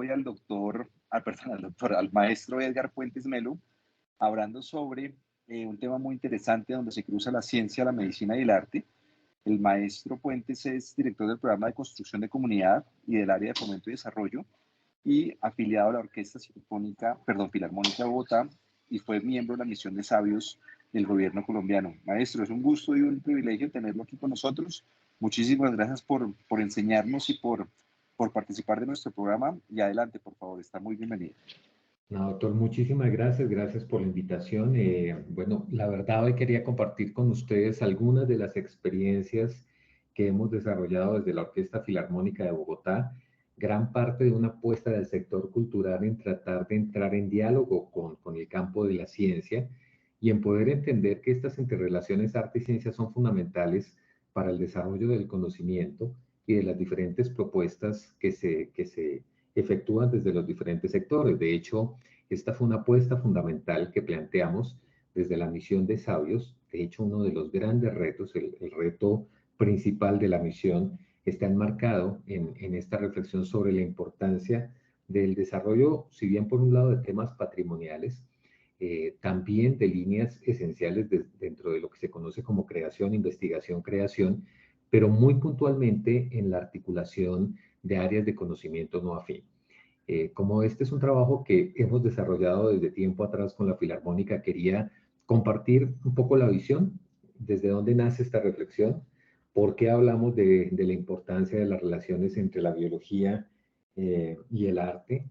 hoy al al maestro Edgar Puentes Melo, hablando sobre un tema muy interesante donde se cruza la ciencia, la medicina y el arte. El maestro Puentes es director del programa de construcción de comunidad y del área de fomento y desarrollo y afiliado a la Orquesta Filarmónica de Bogotá, y fue miembro de la misión de sabios del gobierno colombiano. Maestro, es un gusto y un privilegio tenerlo aquí con nosotros. Muchísimas gracias por enseñarnos y por participar de nuestro programa. Y adelante, por favor, está muy bienvenido. No, doctor, muchísimas gracias, gracias por la invitación. Bueno, la verdad hoy quería compartir con ustedes algunas de las experiencias que hemos desarrollado desde la Orquesta Filarmónica de Bogotá, gran parte de una apuesta del sector cultural en tratar de entrar en diálogo con el campo de la ciencia y en poder entender que estas interrelaciones arte y ciencia son fundamentales para el desarrollo del conocimiento y de las diferentes propuestas que se efectúan desde los diferentes sectores. De hecho, esta fue una apuesta fundamental que planteamos desde la misión de Sabios. De hecho, uno de los grandes retos, el reto principal de la misión, está enmarcado en esta reflexión sobre la importancia del desarrollo, si bien por un lado de temas patrimoniales, también de líneas esenciales dentro de lo que se conoce como creación, investigación, creación, pero muy puntualmente en la articulación de áreas de conocimiento no afín. Como este es un trabajo que hemos desarrollado desde tiempo atrás con la Filarmónica, quería compartir un poco la visión, desde dónde nace esta reflexión, por qué hablamos de la importancia de las relaciones entre la biología y el arte,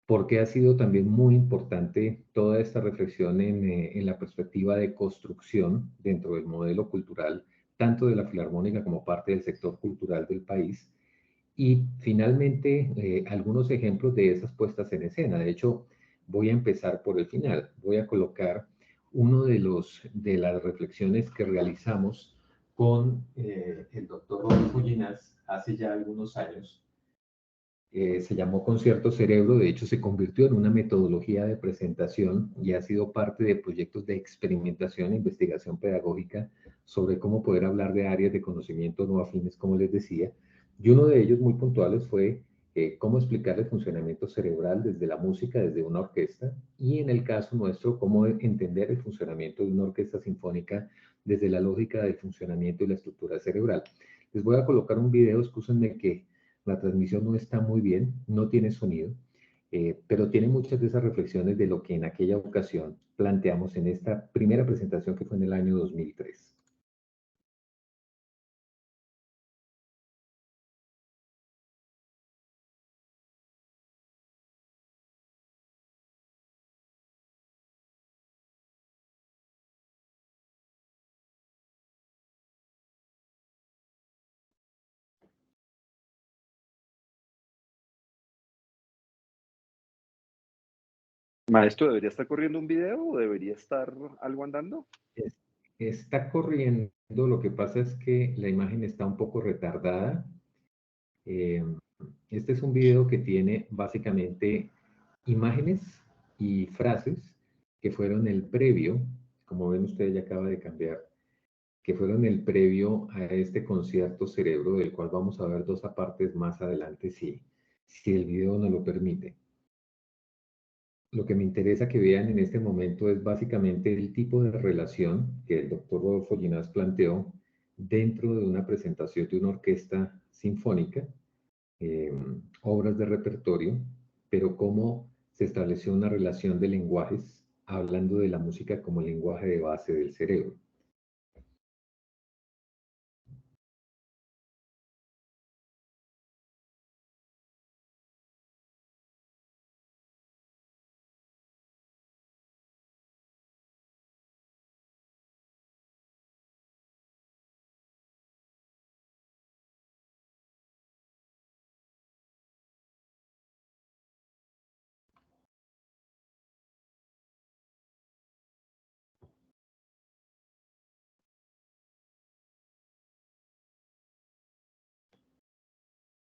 por qué ha sido también muy importante toda esta reflexión en la perspectiva de construcción dentro del modelo cultural, tanto de la Filarmónica como parte del sector cultural del país. Y finalmente, algunos ejemplos de esas puestas en escena. De hecho, voy a empezar por el final. Voy a colocar uno de las reflexiones que realizamos con el doctor Rodolfo Ginás hace ya algunos años. Se llamó Concierto Cerebro. De hecho, se convirtió en una metodología de presentación y ha sido parte de proyectos de experimentación e investigación pedagógica sobre cómo poder hablar de áreas de conocimiento no afines, como les decía. Y uno de ellos muy puntuales fue cómo explicar el funcionamiento cerebral desde la música, desde una orquesta, y en el caso nuestro, cómo entender el funcionamiento de una orquesta sinfónica desde la lógica del funcionamiento y la estructura cerebral. Les voy a colocar un video, excúsenme que la transmisión no está muy bien, no tiene sonido, pero tiene muchas de esas reflexiones de lo que en aquella ocasión planteamos en esta primera presentación que fue en el año 2003. Maestro, ¿debería estar corriendo un video o debería estar algo andando? Es- Está corriendo, lo que pasa es que la imagen está un poco retardada. Eh, este es un video que tiene básicamente imágenes y frases que fueron el previo, como ven ustedes ya acaba de cambiar, que fueron el previo a este concierto Cerebro, del cual vamos a ver dos apartes más adelante si el video nos lo permite. Lo que me interesa que vean en este momento es básicamente el tipo de relación que el doctor Rodolfo Ginás planteó dentro de una presentación de una orquesta sinfónica, eh, obras de repertorio, pero cómo se estableció una relación de lenguajes, hablando de la música como lenguaje de base del cerebro.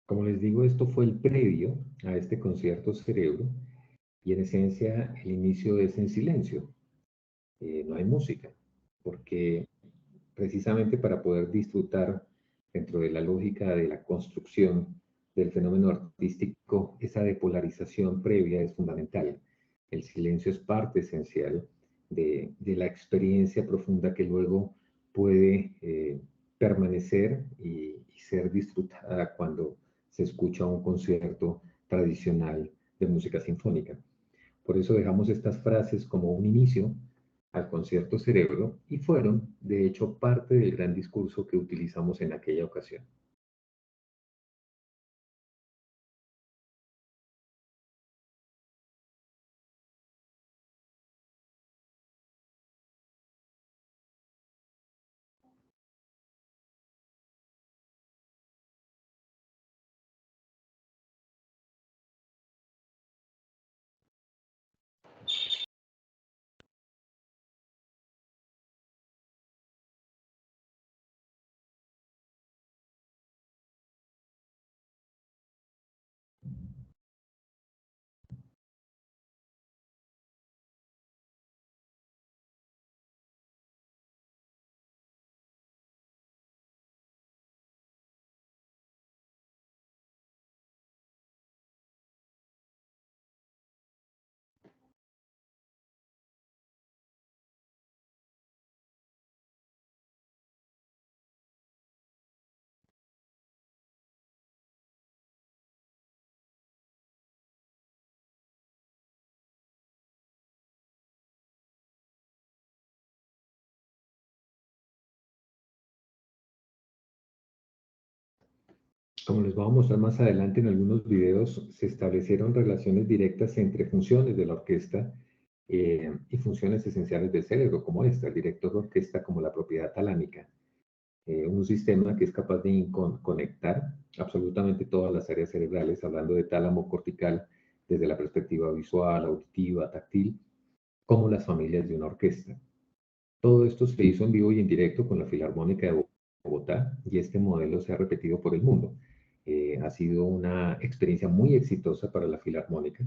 Como les digo, esto fue el previo a este concierto Cerebro y en esencia el inicio es en silencio, no hay música, porque precisamente para poder disfrutar dentro de la lógica de la construcción del fenómeno artístico, esa depolarización previa es fundamental. El silencio es parte esencial de la experiencia profunda que luego puede permanecer y ser disfrutada cuando se escucha un concierto tradicional de música sinfónica. Por eso dejamos estas frases como un inicio al concierto Cerebro y fueron, de hecho, parte del gran discurso que utilizamos en aquella ocasión. Como les voy a mostrar más adelante en algunos videos, se establecieron relaciones directas entre funciones de la orquesta y funciones esenciales del cerebro, como esta, el director de orquesta como la propiedad talámica, un sistema que es capaz de conectar absolutamente todas las áreas cerebrales, hablando de tálamo cortical desde la perspectiva visual, auditiva, táctil, como las familias de una orquesta. Todo esto se hizo en vivo y en directo con la Filarmónica de Bogotá y este modelo se ha repetido por el mundo. Ha sido una experiencia muy exitosa para la Filarmónica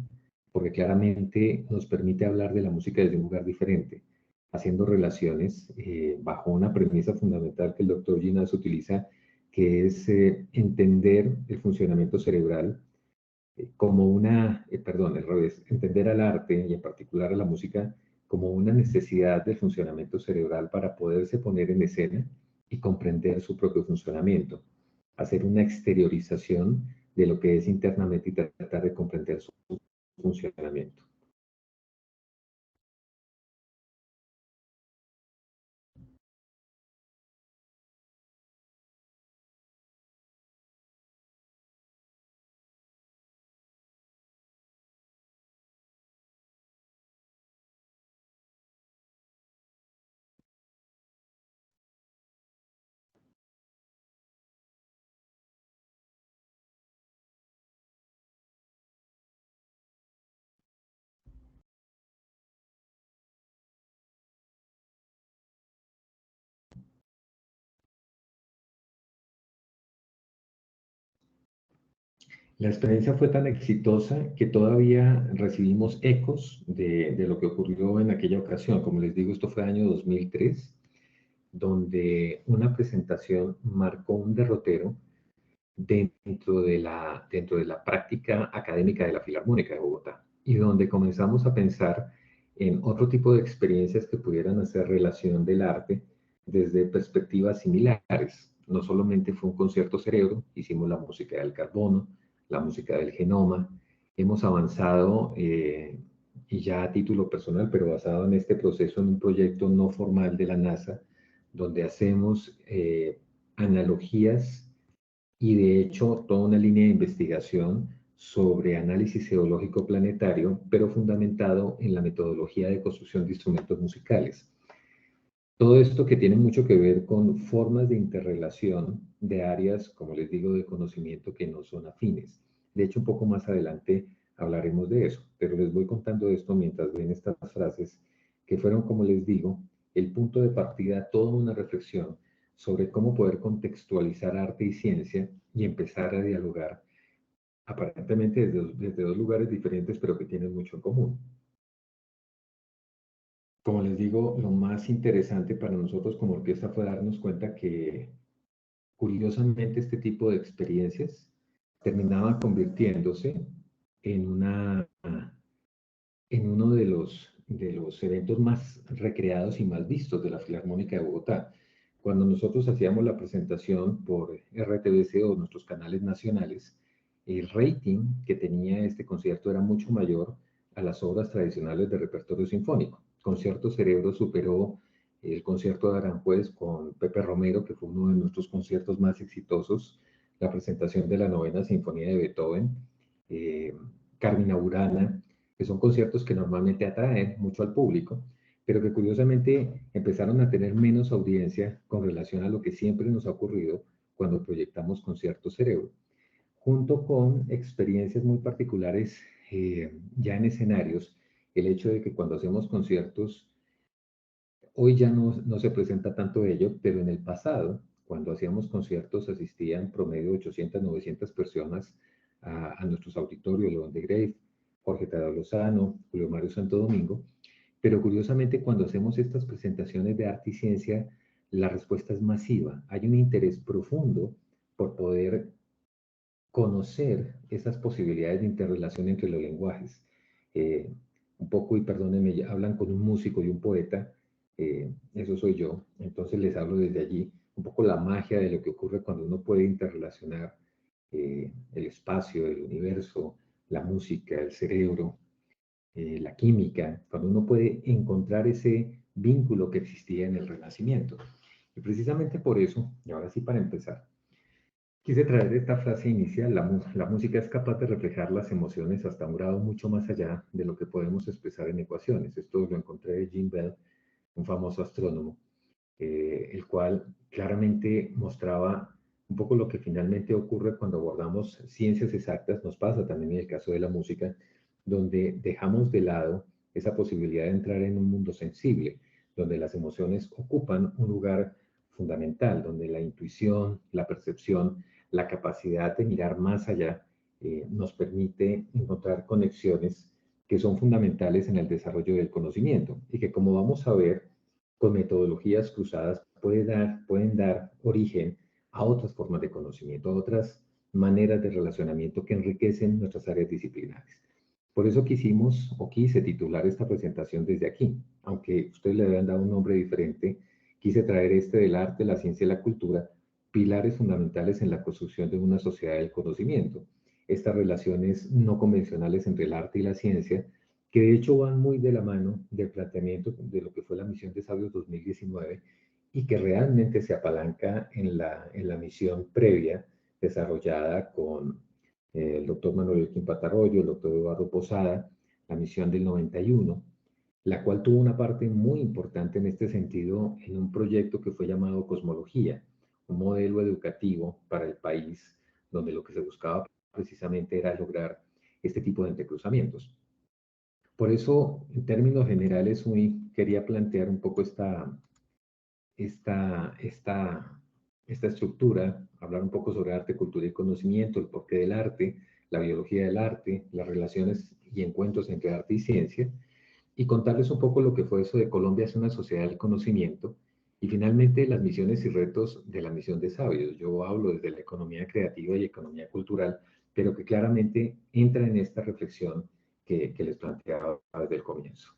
porque claramente nos permite hablar de la música desde un lugar diferente, haciendo relaciones bajo una premisa fundamental que el doctor Ginás utiliza, que es entender el funcionamiento cerebral como una, perdón, al revés, entender al arte y en particular a la música como una necesidad de funcionamiento cerebral para poderse poner en escena y comprender su propio funcionamiento, hacer una exteriorización de lo que es internamente y tratar de comprender su funcionamiento. La experiencia fue tan exitosa que todavía recibimos ecos de lo que ocurrió en aquella ocasión. Como les digo, esto fue año 2003, donde una presentación marcó un derrotero dentro de la práctica académica de la Filarmónica de Bogotá y donde comenzamos a pensar en otro tipo de experiencias que pudieran hacer relación del arte desde perspectivas similares. No solamente fue un concierto cerebro, hicimos la música del carbono, la música del genoma, hemos avanzado y ya a título personal, pero basado en este proceso en un proyecto no formal de la NASA, donde hacemos analogías y de hecho toda una línea de investigación sobre análisis geológico planetario, pero fundamentado en la metodología de construcción de instrumentos musicales. Todo esto que tiene mucho que ver con formas de interrelación de áreas, como les digo, de conocimiento que no son afines. De hecho, un poco más adelante hablaremos de eso, pero les voy contando esto mientras ven estas frases que fueron, como les digo, el punto de partida a toda una reflexión sobre cómo poder contextualizar arte y ciencia y empezar a dialogar aparentemente desde dos lugares diferentes, pero que tienen mucho en común. Como les digo, lo más interesante para nosotros como orquesta fue darnos cuenta que, curiosamente, este tipo de experiencias terminaba convirtiéndose en, en uno de los eventos más recreados y más vistos de la Filarmónica de Bogotá. Cuando nosotros hacíamos la presentación por RTBC o nuestros canales nacionales, el rating que tenía este concierto era mucho mayor a las obras tradicionales de repertorio sinfónico. Concierto Cerebro superó el concierto de Aranjuez con Pepe Romero, que fue uno de nuestros conciertos más exitosos, la presentación de la Novena Sinfonía de Beethoven, eh, Carmina Burana, que son conciertos que normalmente atraen mucho al público, pero que curiosamente empezaron a tener menos audiencia con relación a lo que siempre nos ha ocurrido cuando proyectamos Concierto Cerebro, junto con experiencias muy particulares ya en escenarios, el hecho de que cuando hacemos conciertos, hoy ya no se presenta tanto ello, pero en el pasado, cuando hacíamos conciertos, asistían promedio 800, 900 personas a nuestros auditorios, León de Grave, Jorge Tadeo Lozano, Julio Mario Santo Domingo, pero curiosamente cuando hacemos estas presentaciones de arte y ciencia, la respuesta es masiva. Hay un interés profundo por poder conocer esas posibilidades de interrelación entre los lenguajes. Eh, un poco, y perdónenme, hablan con un músico y un poeta, eso soy yo, entonces les hablo desde allí, un poco la magia de lo que ocurre cuando uno puede interrelacionar el espacio, el universo, la música, el cerebro, la química, cuando uno puede encontrar ese vínculo que existía en el Renacimiento. Y precisamente por eso, y ahora sí para empezar, quise traer esta frase inicial: la música es capaz de reflejar las emociones hasta un grado mucho más allá de lo que podemos expresar en ecuaciones. Esto lo encontré de Jim Bell, un famoso astrónomo, el cual claramente mostraba un poco lo que finalmente ocurre cuando abordamos ciencias exactas. Nos pasa también en el caso de la música, donde dejamos de lado esa posibilidad de entrar en un mundo sensible, donde las emociones ocupan un lugar fundamental, donde la intuición, la percepción, la capacidad de mirar más allá nos permite encontrar conexiones que son fundamentales en el desarrollo del conocimiento y que, como vamos a ver, con metodologías cruzadas pueden dar origen a otras formas de conocimiento, a otras maneras de relacionamiento que enriquecen nuestras áreas disciplinares. Por eso quisimos o quise titular esta presentación desde aquí. Aunque ustedes le habían dado un nombre diferente, quise traer este del arte, la ciencia y la cultura, pilares fundamentales en la construcción de una sociedad del conocimiento. Estas relaciones no convencionales entre el arte y la ciencia, que de hecho van muy de la mano del planteamiento de lo que fue la misión de Sabios 2019 y que realmente se apalanca en la misión previa desarrollada con el doctor Manuel Elkin Patarroyo, el doctor Eduardo Posada, la misión del 91, la cual tuvo una parte muy importante en este sentido en un proyecto que fue llamado Cosmología, un modelo educativo para el país, donde lo que se buscaba precisamente era lograr este tipo de entrecruzamientos. Por eso, en términos generales, hoy quería plantear un poco esta, esta, esta estructura, hablar un poco sobre arte, cultura y conocimiento, el porqué del arte, la biología del arte, las relaciones y encuentros entre arte y ciencia, y contarles un poco lo que fue eso de Colombia es una sociedad del conocimiento, y finalmente las misiones y retos de la misión de Sabios. Yo hablo desde la economía creativa y economía cultural, pero que claramente entra en esta reflexión que les planteaba desde el comienzo.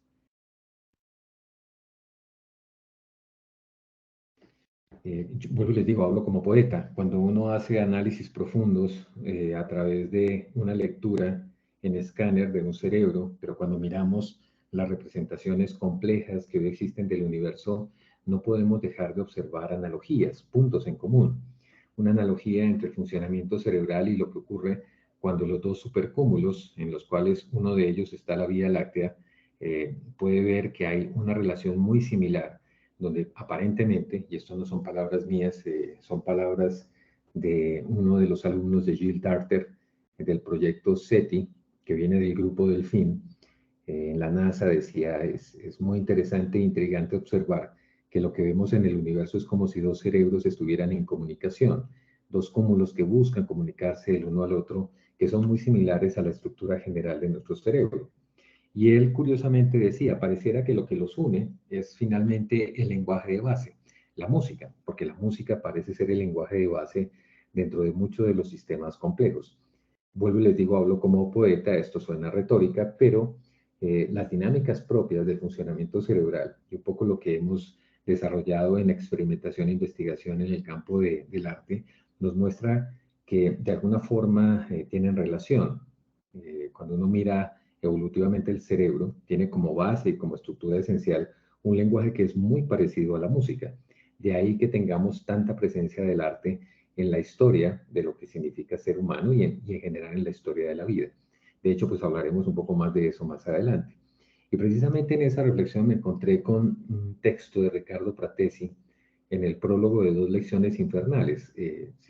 Vuelvo y les digo, hablo como poeta. Cuando uno hace análisis profundos a través de una lectura en escáner de un cerebro, pero cuando miramos las representaciones complejas que hoy existen del universo, no podemos dejar de observar analogías, puntos en común. Una analogía entre el funcionamiento cerebral y lo que ocurre cuando los dos supercúmulos, en los cuales uno de ellos está la Vía Láctea, puede ver que hay una relación muy similar donde aparentemente, y esto no son palabras mías, son palabras de uno de los alumnos de Gilles Darter, del proyecto SETI, que viene del grupo Delfín, en la NASA, decía: es muy interesante e intrigante observar que lo que vemos en el universo es como si dos cerebros estuvieran en comunicación, dos cúmulos que buscan comunicarse el uno al otro, que son muy similares a la estructura general de nuestro cerebro. Y él curiosamente decía, pareciera que lo que los une es finalmente el lenguaje de base, la música, porque la música parece ser el lenguaje de base dentro de muchos de los sistemas complejos. Vuelvo y les digo, hablo como poeta, esto suena retórica, pero las dinámicas propias del funcionamiento cerebral y un poco lo que hemos desarrollado en experimentación e investigación en el campo del arte nos muestra que de alguna forma tienen relación. Cuando uno mira evolutivamente el cerebro, tiene como base y como estructura esencial un lenguaje que es muy parecido a la música. De ahí que tengamos tanta presencia del arte en la historia de lo que significa ser humano y en general en la historia de la vida. De hecho, pues hablaremos un poco más de eso más adelante. Y precisamente en esa reflexión me encontré con un texto de Ricardo Pratesi en el prólogo de Dos lecciones infernales.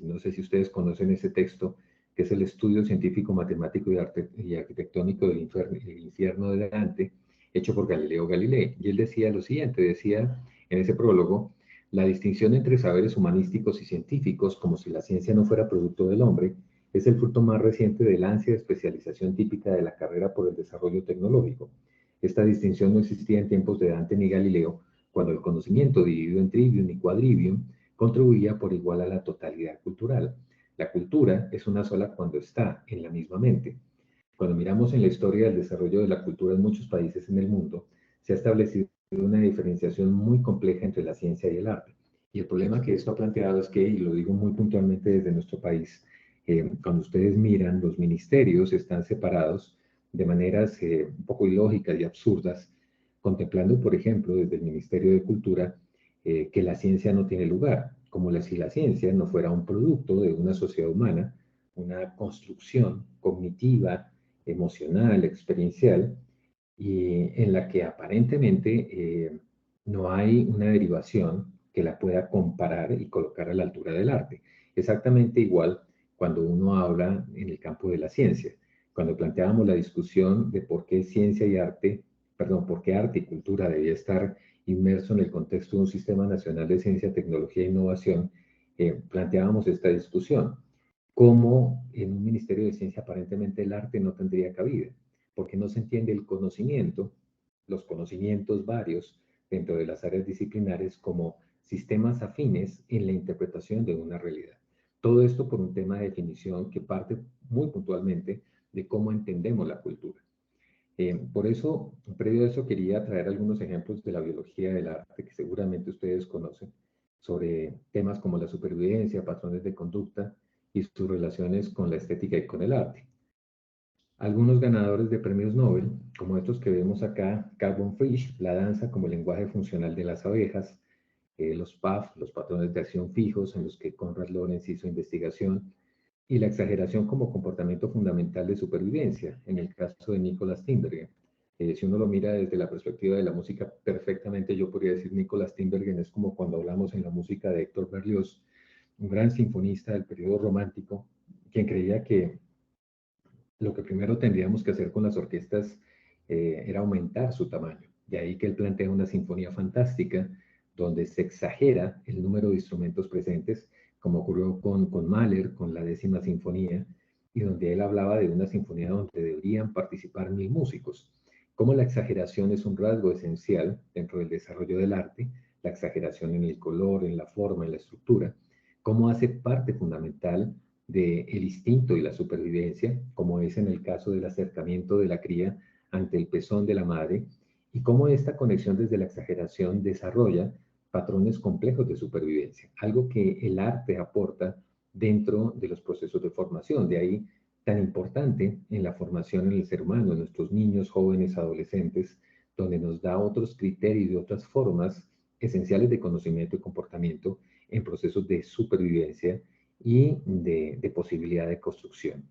No sé si ustedes conocen ese texto, que es el estudio científico, matemático y arquitectónico del infierno de Dante, hecho por Galileo Galilei. Y él decía lo siguiente, decía en ese prólogo: la distinción entre saberes humanísticos y científicos, como si la ciencia no fuera producto del hombre, es el fruto más reciente del ansia de especialización típica de la carrera por el desarrollo tecnológico. Esta distinción no existía en tiempos de Dante ni Galileo, cuando el conocimiento dividido en trivium y quadrivium contribuía por igual a la totalidad cultural. La cultura es una sola cuando está en la misma mente. Cuando miramos en la historia del desarrollo de la cultura en muchos países en el mundo, se ha establecido una diferenciación muy compleja entre la ciencia y el arte. Y el problema que esto ha planteado es que, y lo digo muy puntualmente desde nuestro país, cuando ustedes miran, los ministerios están separados de maneras un poco ilógicas y absurdas, contemplando, por ejemplo, desde el Ministerio de Cultura, que la ciencia no tiene lugar, como si la ciencia no fuera un producto de una sociedad humana, una construcción cognitiva, emocional, experiencial, y en la que aparentemente no hay una derivación que la pueda comparar y colocar a la altura del arte. Exactamente igual cuando uno habla en el campo de la ciencia. Cuando planteábamos la discusión de por qué ciencia y arte, perdón, por qué arte y cultura debía estar inmerso en el contexto de un sistema nacional de ciencia, tecnología e innovación, planteábamos esta discusión. ¿Cómo en un ministerio de ciencia aparentemente el arte no tendría cabida? Porque no se entiende el conocimiento, los conocimientos varios dentro de las áreas disciplinares como sistemas afines en la interpretación de una realidad. Todo esto por un tema de definición que parte muy puntualmente de cómo entendemos la cultura. Por eso, previo a eso, quería traer algunos ejemplos de la biología del arte que seguramente ustedes conocen, sobre temas como la supervivencia, patrones de conducta y sus relaciones con la estética y con el arte. Algunos ganadores de premios Nobel, como estos que vemos acá, Carbon Frisch, la danza como lenguaje funcional de las abejas, los PAF, los patrones de acción fijos en los que Konrad Lorenz hizo investigación, y la exageración como comportamiento fundamental de supervivencia, en el caso de Nicolas Tinbergen. Si uno lo mira desde la perspectiva de la música, perfectamente yo podría decir Nicolas Tinbergen es como cuando hablamos en la música de Héctor Berlioz, un gran sinfonista del periodo romántico, quien creía que lo que primero tendríamos que hacer con las orquestas era aumentar su tamaño. De ahí que él plantea una sinfonía fantástica donde se exagera el número de instrumentos presentes, como ocurrió con Mahler, con la 10ª sinfonía, y donde él hablaba de una sinfonía donde deberían participar 1000 músicos. Como la exageración es un rasgo esencial dentro del desarrollo del arte, la exageración en el color, en la forma, en la estructura, cómo hace parte fundamental del instinto y la supervivencia, como es en el caso del acercamiento de la cría ante el pezón de la madre, y cómo esta conexión desde la exageración desarrolla patrones complejos de supervivencia, algo que el arte aporta dentro de los procesos de formación, de ahí tan importante en la formación en el ser humano, en nuestros niños, jóvenes, adolescentes, donde nos da otros criterios y otras formas esenciales de conocimiento y comportamiento en procesos de supervivencia y de posibilidad de construcción.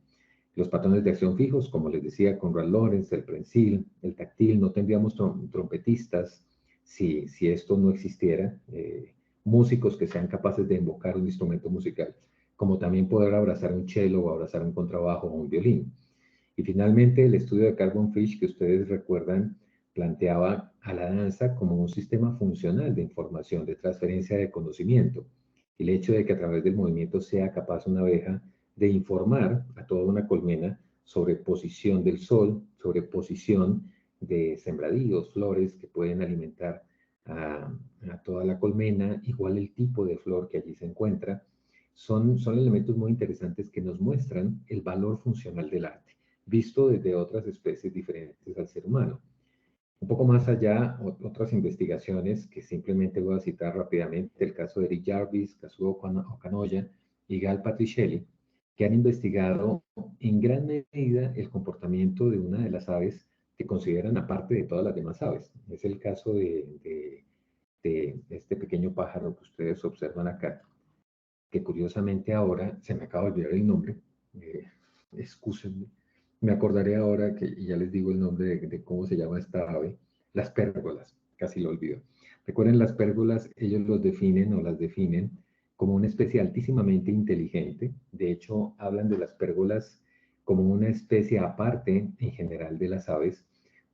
Los patrones de acción fijos, como les decía, Konrad Lorenz, el prensil, el táctil, no tendríamos trompetistas si esto no existiera, músicos que sean capaces de invocar un instrumento musical, como también poder abrazar un cello o abrazar un contrabajo o un violín. Y finalmente, el estudio de Carbon Frisch, que ustedes recuerdan, planteaba a la danza como un sistema funcional de información, de transferencia de conocimiento. El hecho de que a través del movimiento sea capaz una abeja de informar a toda una colmena sobre posición del sol, sobre posición de sembradíos, flores que pueden alimentar a toda la colmena, igual el tipo de flor que allí se encuentra, son elementos muy interesantes que nos muestran el valor funcional del arte, visto desde otras especies diferentes al ser humano. Un poco más allá, otras investigaciones que simplemente voy a citar rápidamente, el caso de Eric Jarvis, Kazuo Okanoya y Gal Patricelli, que han investigado en gran medida el comportamiento de una de las aves que consideran aparte de todas las demás aves. Es el caso de este pequeño pájaro que ustedes observan acá, que curiosamente ahora se me acaba de olvidar el nombre, eh, excúsenme, me acordaré ahora que y ya les digo el nombre de cómo se llama esta ave, las pérgolas, casi lo olvido. Recuerden, las pérgolas, ellos los definen o las definen como una especie altísimamente inteligente. De hecho, hablan de las pérgolas como una especie aparte en general de las aves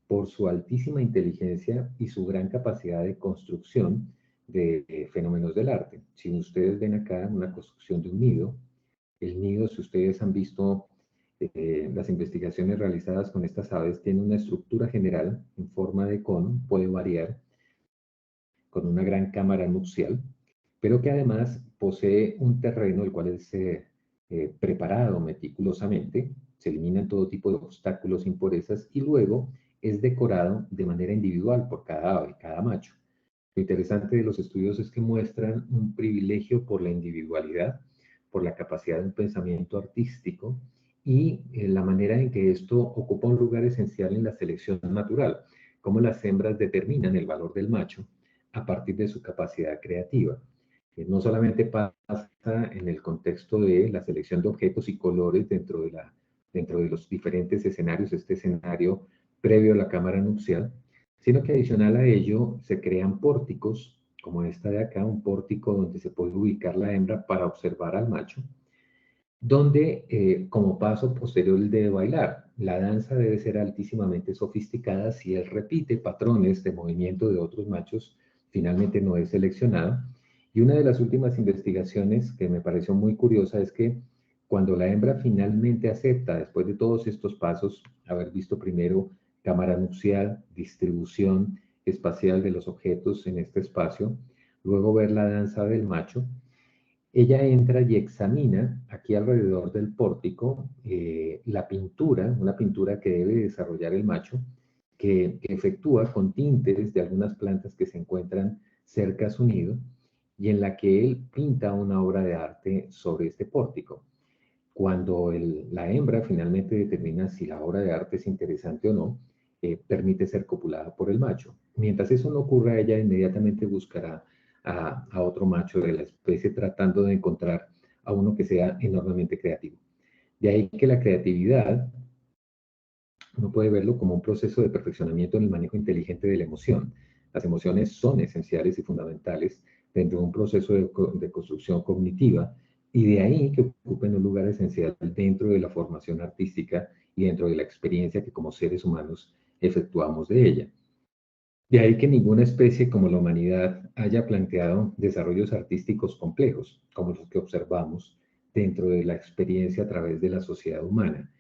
por su altísima inteligencia y su gran capacidad de construcción de fenómenos del arte. Si ustedes ven acá una construcción de un nido, el nido, si ustedes han visto las investigaciones realizadas con estas aves, tiene una estructura general en forma de cono, puede variar, con una gran cámara nupcial, pero que además posee un terreno el cual es preparado meticulosamente, se eliminan todo tipo de obstáculos, impurezas, y luego es decorado de manera individual por cada ave, cada macho. Lo interesante de los estudios es que muestran un privilegio por la individualidad, por la capacidad de un pensamiento artístico y la manera en que esto ocupa un lugar esencial en la selección natural, cómo las hembras determinan el valor del macho a partir de su capacidad creativa. No solamente pasa en el contexto de la selección de objetos y colores dentro de los diferentes escenarios, este escenario previo a la cámara nupcial, sino que adicional a ello se crean pórticos, como esta de acá, un pórtico donde se puede ubicar la hembra para observar al macho, donde como paso posterior él debe bailar. La danza debe ser altísimamente sofisticada. Si él repite patrones de movimiento de otros machos, finalmente no es seleccionado. Y una de las últimas investigaciones que me pareció muy curiosa es que cuando la hembra finalmente acepta, después de todos estos pasos, haber visto primero cámara nupcial, distribución espacial de los objetos en este espacio, luego ver la danza del macho, ella entra y examina aquí alrededor del pórtico la pintura, una pintura que debe desarrollar el macho, que efectúa con tintes de algunas plantas que se encuentran cerca a su nido y en la que él pinta una obra de arte sobre este pórtico. Cuando la hembra finalmente determina si la obra de arte es interesante o no, permite ser copulada por el macho. Mientras eso no ocurra, ella inmediatamente buscará a otro macho de la especie tratando de encontrar a uno que sea enormemente creativo. De ahí que la creatividad uno puede verlo como un proceso de perfeccionamiento en el manejo inteligente de la emoción. Las emociones son esenciales y fundamentales dentro de un proceso de construcción cognitiva y de ahí que ocupen un lugar esencial dentro de la formación artística y dentro de la experiencia que como seres humanos efectuamos de ella. De ahí que ninguna especie como la humanidad haya planteado desarrollos artísticos complejos, como los que observamos dentro de la experiencia a través de la sociedad humana.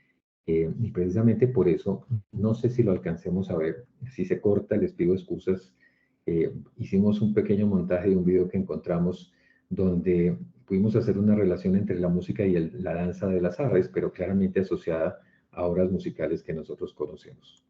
Y precisamente por eso, no sé si lo alcancemos a ver, si se corta, les pido excusas. Hicimos un pequeño montaje de un video que encontramos donde pudimos hacer una relación entre la música y la danza de las aves, pero claramente asociada a obras musicales que nosotros conocemos.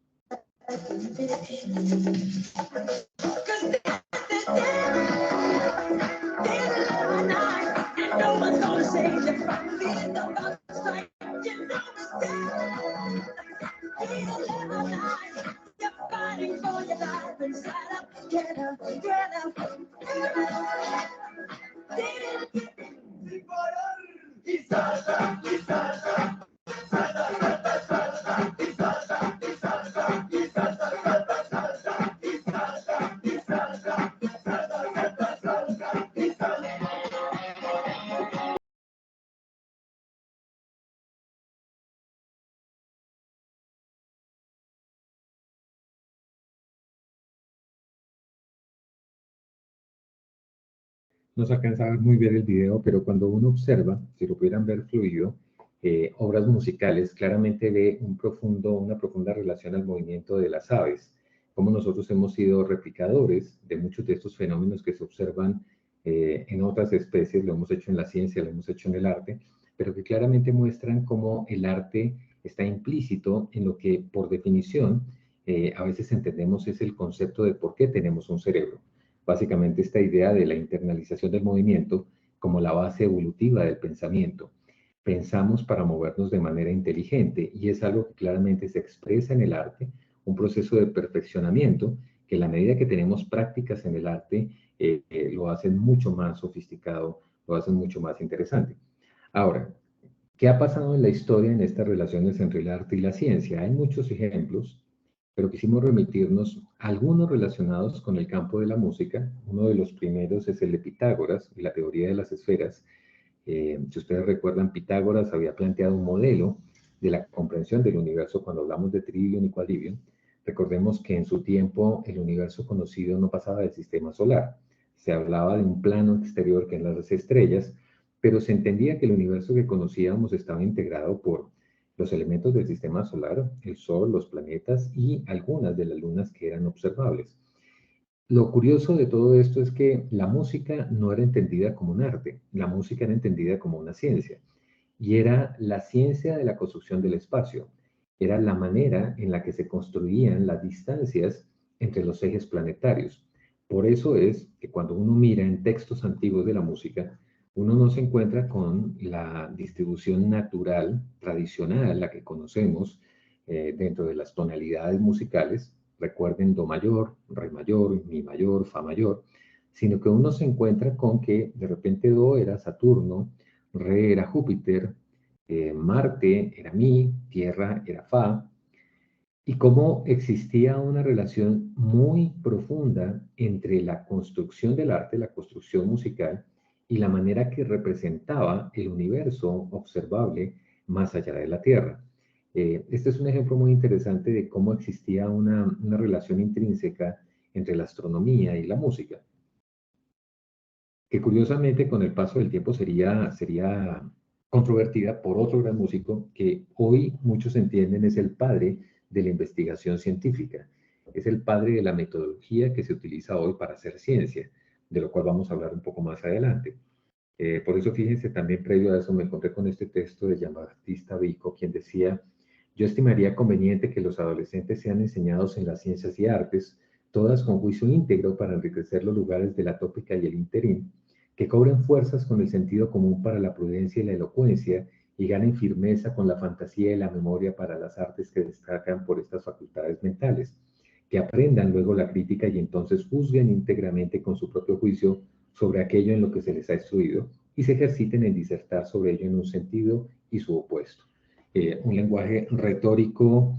No se alcanza a ver muy bien el video, pero cuando uno observa, si lo pudieran ver fluido, obras musicales, claramente ve una profunda relación al movimiento de las aves, como nosotros hemos sido replicadores de muchos de estos fenómenos que se observan en otras especies, lo hemos hecho en la ciencia, lo hemos hecho en el arte, pero que claramente muestran cómo el arte está implícito en lo que, por definición, a veces entendemos es el concepto de por qué tenemos un cerebro. Básicamente esta idea de la internalización del movimiento como la base evolutiva del pensamiento. Pensamos para movernos de manera inteligente y es algo que claramente se expresa en el arte, un proceso de perfeccionamiento que a la medida que tenemos prácticas en el arte lo hacen mucho más sofisticado, lo hacen mucho más interesante. Ahora, ¿qué ha pasado en la historia en estas relaciones entre el arte y la ciencia? Hay muchos ejemplos, pero quisimos remitirnos a algunos relacionados con el campo de la música. Uno de los primeros es el de Pitágoras y la teoría de las esferas. Si ustedes recuerdan, Pitágoras había planteado un modelo de la comprensión del universo cuando hablamos de trilium y quadrivium. Recordemos que en su tiempo el universo conocido no pasaba del sistema solar. Se hablaba de un plano exterior que eran las estrellas, pero se entendía que el universo que conocíamos estaba integrado por los elementos del sistema solar, el Sol, los planetas y algunas de las lunas que eran observables. Lo curioso de todo esto es que la música no era entendida como un arte, la música era entendida como una ciencia, y era la ciencia de la construcción del espacio, era la manera en la que se construían las distancias entre los ejes planetarios. Por eso es que cuando uno mira en textos antiguos de la música, uno no se encuentra con la distribución natural, tradicional, la que conocemos dentro de las tonalidades musicales. Recuerden do mayor, re mayor, mi mayor, fa mayor, sino que uno se encuentra con que de repente do era Saturno, re era Júpiter, Marte era mi, Tierra era fa, y cómo existía una relación muy profunda entre la construcción del arte, la construcción musical, y la manera que representaba el universo observable más allá de la Tierra. Este es un ejemplo muy interesante de cómo existía una relación intrínseca entre la astronomía y la música, que curiosamente con el paso del tiempo sería controvertida por otro gran músico que hoy muchos entienden es el padre de la investigación científica, es el padre de la metodología que se utiliza hoy para hacer ciencia, de lo cual vamos a hablar un poco más adelante. Por eso, fíjense, también previo a eso me encontré con este texto de Giambattista Vico, quien decía: yo estimaría conveniente que los adolescentes sean enseñados en las ciencias y artes, todas con juicio íntegro para enriquecer los lugares de la tópica y el interín, que cobren fuerzas con el sentido común para la prudencia y la elocuencia, y ganen firmeza con la fantasía y la memoria para las artes que destacan por estas facultades mentales, que aprendan luego la crítica y entonces juzguen íntegramente con su propio juicio sobre aquello en lo que se les ha instruido y se ejerciten en disertar sobre ello en un sentido y su opuesto. Un lenguaje retórico,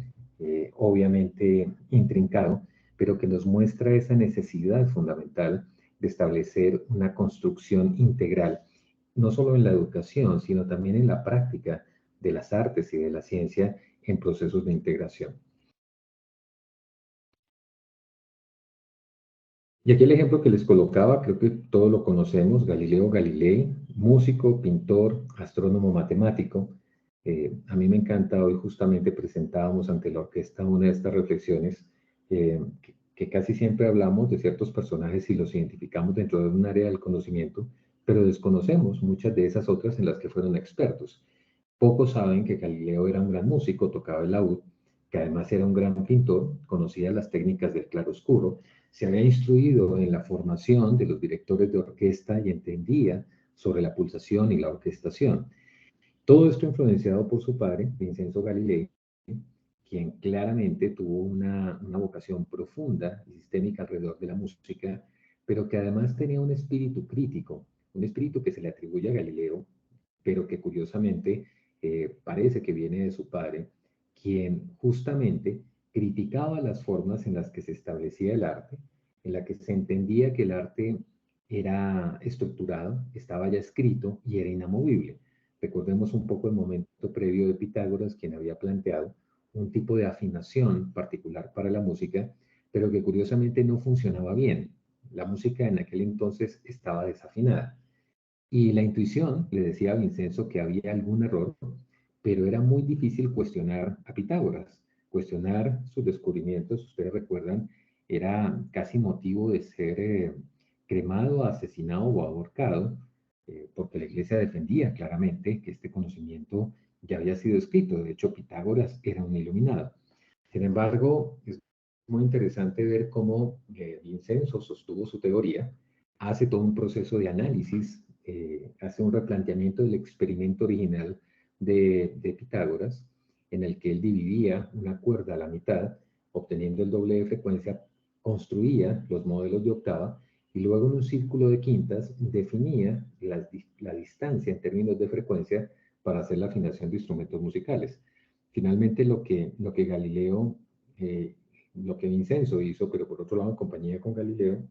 obviamente intrincado, pero que nos muestra esa necesidad fundamental de establecer una construcción integral, no solo en la educación, sino también en la práctica de las artes y de la ciencia en procesos de integración. Y aquí el ejemplo que les colocaba, creo que todos lo conocemos: Galileo Galilei, músico, pintor, astrónomo, matemático. A mí me encanta, hoy justamente presentábamos ante la orquesta una de estas reflexiones, que casi siempre hablamos de ciertos personajes y los identificamos dentro de un área del conocimiento, pero desconocemos muchas de esas otras en las que fueron expertos. Pocos saben que Galileo era un gran músico, tocaba el laúd, que además era un gran pintor, conocía las técnicas del claroscuro, se había instruido en la formación de los directores de orquesta y entendía sobre la pulsación y la orquestación. Todo esto influenciado por su padre, Vincenzo Galilei, quien claramente tuvo una vocación profunda y sistémica alrededor de la música, pero que además tenía un espíritu crítico, un espíritu que se le atribuye a Galileo, pero que curiosamente parece que viene de su padre, quien justamente criticaba las formas en las que se establecía el arte, en la que se entendía que el arte era estructurado, estaba ya escrito y era inamovible. Recordemos un poco el momento previo de Pitágoras, quien había planteado un tipo de afinación particular para la música, pero que curiosamente no funcionaba bien. La música en aquel entonces estaba desafinada. Y la intuición le decía a Vincenzo que había algún error, pero era muy difícil cuestionar a Pitágoras. Cuestionar sus descubrimientos, ustedes recuerdan, era casi motivo de ser cremado, asesinado o ahorcado, porque la iglesia defendía claramente que este conocimiento ya había sido escrito. De hecho, Pitágoras era un iluminado. Sin embargo, es muy interesante ver cómo Vincenzo sostuvo su teoría, hace todo un proceso de análisis, hace un replanteamiento del experimento original de Pitágoras, en el que él dividía una cuerda a la mitad, obteniendo el doble de frecuencia, construía los modelos de octava y luego en un círculo de quintas definía la distancia en términos de frecuencia para hacer la afinación de instrumentos musicales. Finalmente, lo que Galileo, lo que Vincenzo hizo, pero por otro lado en compañía con Galileo,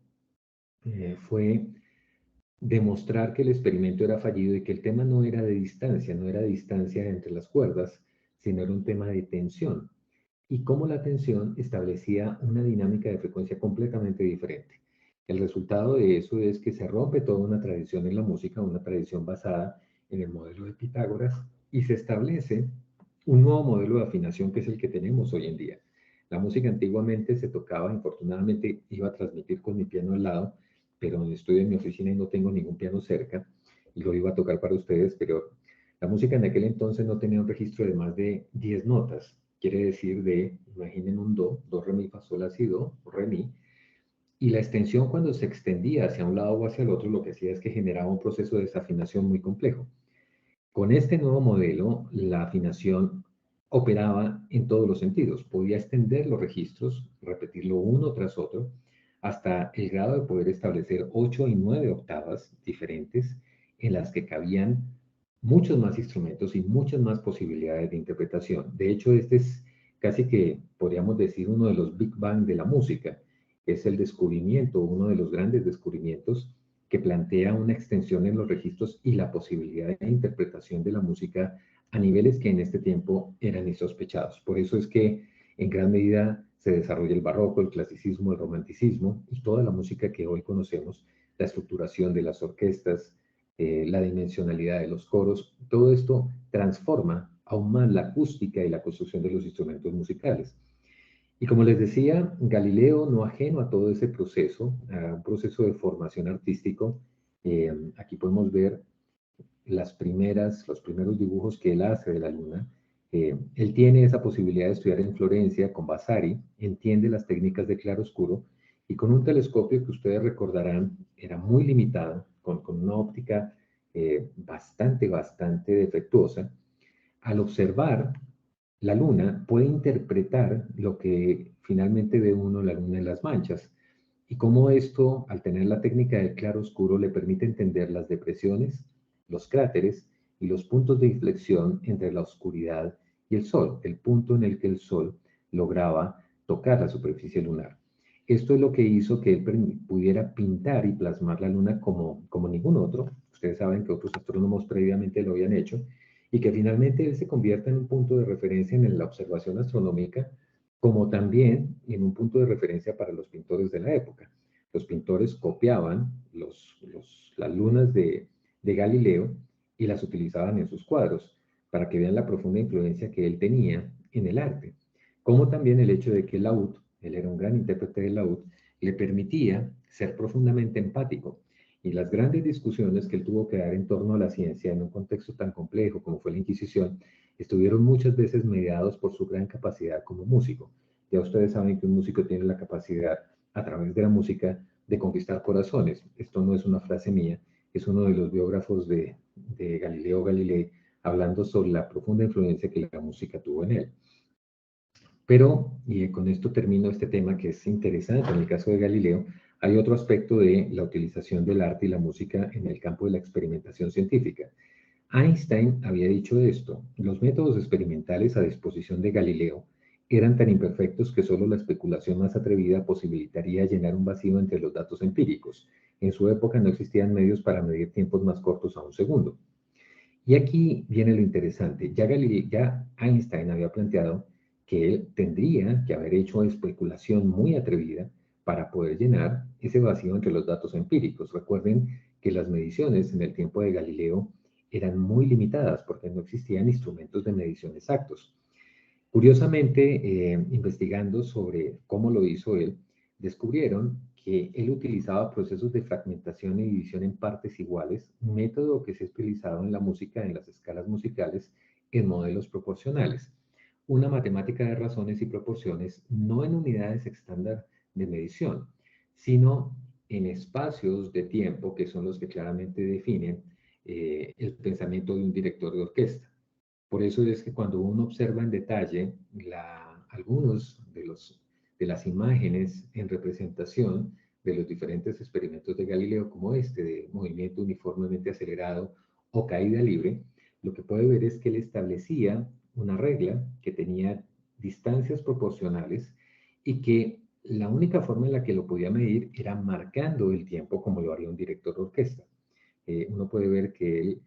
fue demostrar que el experimento era fallido y que el tema no era de distancia, no era distancia entre las cuerdas, sino era un tema de tensión. Y cómo la tensión establecía una dinámica de frecuencia completamente diferente. El resultado de eso es que se rompe toda una tradición en la música, una tradición basada en el modelo de Pitágoras, y se establece un nuevo modelo de afinación que es el que tenemos hoy en día. La música antiguamente se tocaba, infortunadamente iba a transmitir con mi piano al lado, pero estoy en mi oficina y no tengo ningún piano cerca, y lo iba a tocar para ustedes, pero la música en aquel entonces no tenía un registro de más de 10 notas. Quiere decir imaginen un do, re, mi, fa, sol, la, si, do, re, mi, y la extensión cuando se extendía hacia un lado o hacia el otro, lo que hacía es que generaba un proceso de desafinación muy complejo. Con este nuevo modelo, la afinación operaba en todos los sentidos. Podía extender los registros, repetirlo uno tras otro, hasta el grado de poder establecer 8 y 9 octavas diferentes en las que cabían muchos más instrumentos y muchas más posibilidades de interpretación. De hecho, este es casi que, podríamos decir, uno de los Big Bang de la música. Es el descubrimiento, uno de los grandes descubrimientos que plantea una extensión en los registros y la posibilidad de interpretación de la música a niveles que en este tiempo eran insospechados. Por eso es que en gran medida se desarrolla el barroco, el clasicismo, el romanticismo y toda la música que hoy conocemos, la estructuración de las orquestas, la dimensionalidad de los coros, todo esto transforma aún más la acústica y la construcción de los instrumentos musicales. Y como les decía, Galileo, no ajeno a todo ese proceso, a un proceso de formación artístico, aquí podemos ver los primeros dibujos que él hace de la luna. Él tiene esa posibilidad de estudiar en Florencia con Vasari, entiende las técnicas de claroscuro y con un telescopio que ustedes recordarán era muy limitado, con una óptica bastante defectuosa. Al observar la luna puede interpretar lo que finalmente ve uno la luna en las manchas y cómo esto, al tener la técnica del claro oscuro, le permite entender las depresiones, los cráteres y los puntos de inflexión entre la oscuridad y el sol, el punto en el que el sol lograba tocar la superficie lunar. Esto es lo que hizo que él pudiera pintar y plasmar la luna como ningún otro. Ustedes saben que otros astrónomos previamente lo habían hecho y que finalmente él se convierta en un punto de referencia en la observación astronómica, como también en un punto de referencia para los pintores de la época. Los pintores copiaban las lunas de Galileo y las utilizaban en sus cuadros para que vean la profunda influencia que él tenía en el arte, como también el hecho de que el laúd, él era un gran intérprete del laúd, le permitía ser profundamente empático. Y las grandes discusiones que él tuvo que dar en torno a la ciencia en un contexto tan complejo como fue la Inquisición, estuvieron muchas veces mediados por su gran capacidad como músico. Ya ustedes saben que un músico tiene la capacidad, a través de la música, de conquistar corazones. Esto no es una frase mía, es uno de los biógrafos de Galileo Galilei, hablando sobre la profunda influencia que la música tuvo en él. Pero, y con esto termino este tema que es interesante en el caso de Galileo, hay otro aspecto de la utilización del arte y la música en el campo de la experimentación científica. Einstein había dicho esto: los métodos experimentales a disposición de Galileo eran tan imperfectos que solo la especulación más atrevida posibilitaría llenar un vacío entre los datos empíricos. En su época no existían medios para medir tiempos más cortos a un segundo. Y aquí viene lo interesante. Ya Einstein había planteado que él tendría que haber hecho especulación muy atrevida para poder llenar ese vacío entre los datos empíricos. Recuerden que las mediciones en el tiempo de Galileo eran muy limitadas porque no existían instrumentos de medición exactos. Curiosamente, investigando sobre cómo lo hizo él, descubrieron que él utilizaba procesos de fragmentación y división en partes iguales, un método que se ha utilizado en la música, en las escalas musicales, en modelos proporcionales. Una matemática de razones y proporciones no en unidades estándar de medición, sino en espacios de tiempo que son los que claramente definen el pensamiento de un director de orquesta. Por eso es que cuando uno observa en detalle algunos de las imágenes en representación de los diferentes experimentos de Galileo, como este de movimiento uniformemente acelerado o caída libre, lo que puede ver es que él establecía una regla que tenía distancias proporcionales y que la única forma en la que lo podía medir era marcando el tiempo como lo haría un director de orquesta. Uno puede ver que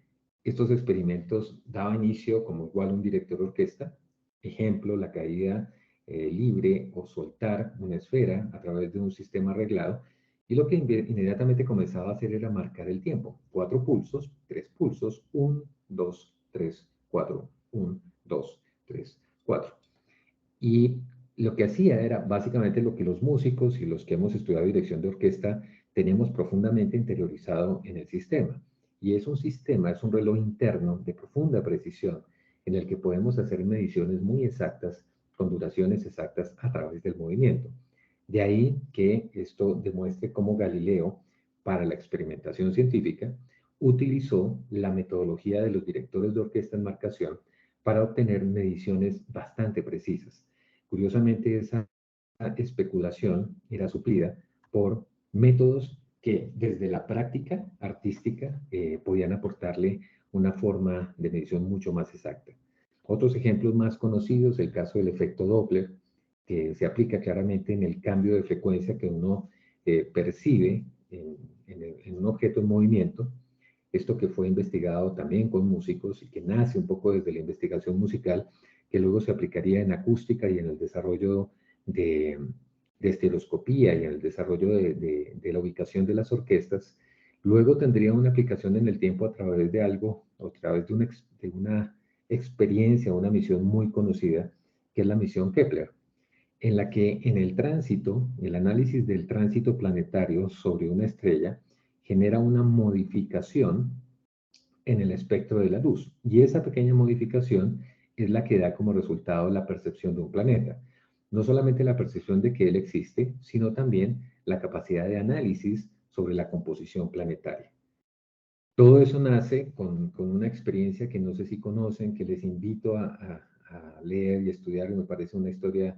estos experimentos daba inicio como igual un director de orquesta, ejemplo, la caída libre o soltar una esfera a través de un sistema arreglado, y lo que inmediatamente comenzaba a hacer era marcar el tiempo. 4 pulsos, 3 pulsos, 1, 2, 3, 4, 1, 2, 3, 4. Y lo que hacía era básicamente lo que los músicos y los que hemos estudiado dirección de orquesta tenemos profundamente interiorizado en el sistema. Y es un sistema, es un reloj interno de profunda precisión en el que podemos hacer mediciones muy exactas con duraciones exactas a través del movimiento. De ahí que esto demuestre cómo Galileo, para la experimentación científica, utilizó la metodología de los directores de orquesta en marcación para obtener mediciones bastante precisas. Curiosamente, esa especulación era suplida por métodos que desde la práctica artística podían aportarle una forma de medición mucho más exacta. Otros ejemplos más conocidos, el caso del efecto Doppler, que se aplica claramente en el cambio de frecuencia que uno percibe en un objeto en movimiento. Esto que fue investigado también con músicos y que nace un poco desde la investigación musical, que luego se aplicaría en acústica y en el desarrollo de, de estereoscopía y en el desarrollo de la ubicación de las orquestas. Luego tendría una aplicación en el tiempo a través de algo, o a través de una experiencia, una misión muy conocida, que es la misión Kepler, en la que en el tránsito, el análisis del tránsito planetario sobre una estrella genera una modificación en el espectro de la luz. Y esa pequeña modificación es la que da como resultado la percepción de un planeta. No solamente la percepción de que él existe, sino también la capacidad de análisis sobre la composición planetaria. Todo eso nace con una experiencia que no sé si conocen, que les invito a leer y estudiar, y me parece una historia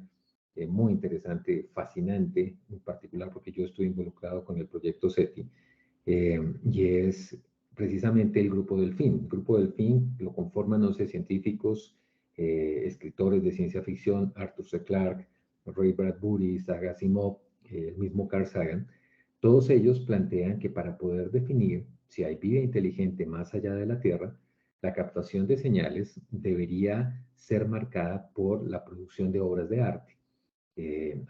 muy interesante, fascinante, en particular porque yo estoy involucrado con el proyecto SETI, y es precisamente el Grupo Delfín. El Grupo Delfín lo conforman 11 científicos, escritores de ciencia ficción, Arthur C. Clarke, Ray Bradbury, Isaac Asimov, el mismo Carl Sagan. Todos ellos plantean que para poder definir si hay vida inteligente más allá de la Tierra, la captación de señales debería ser marcada por la producción de obras de arte.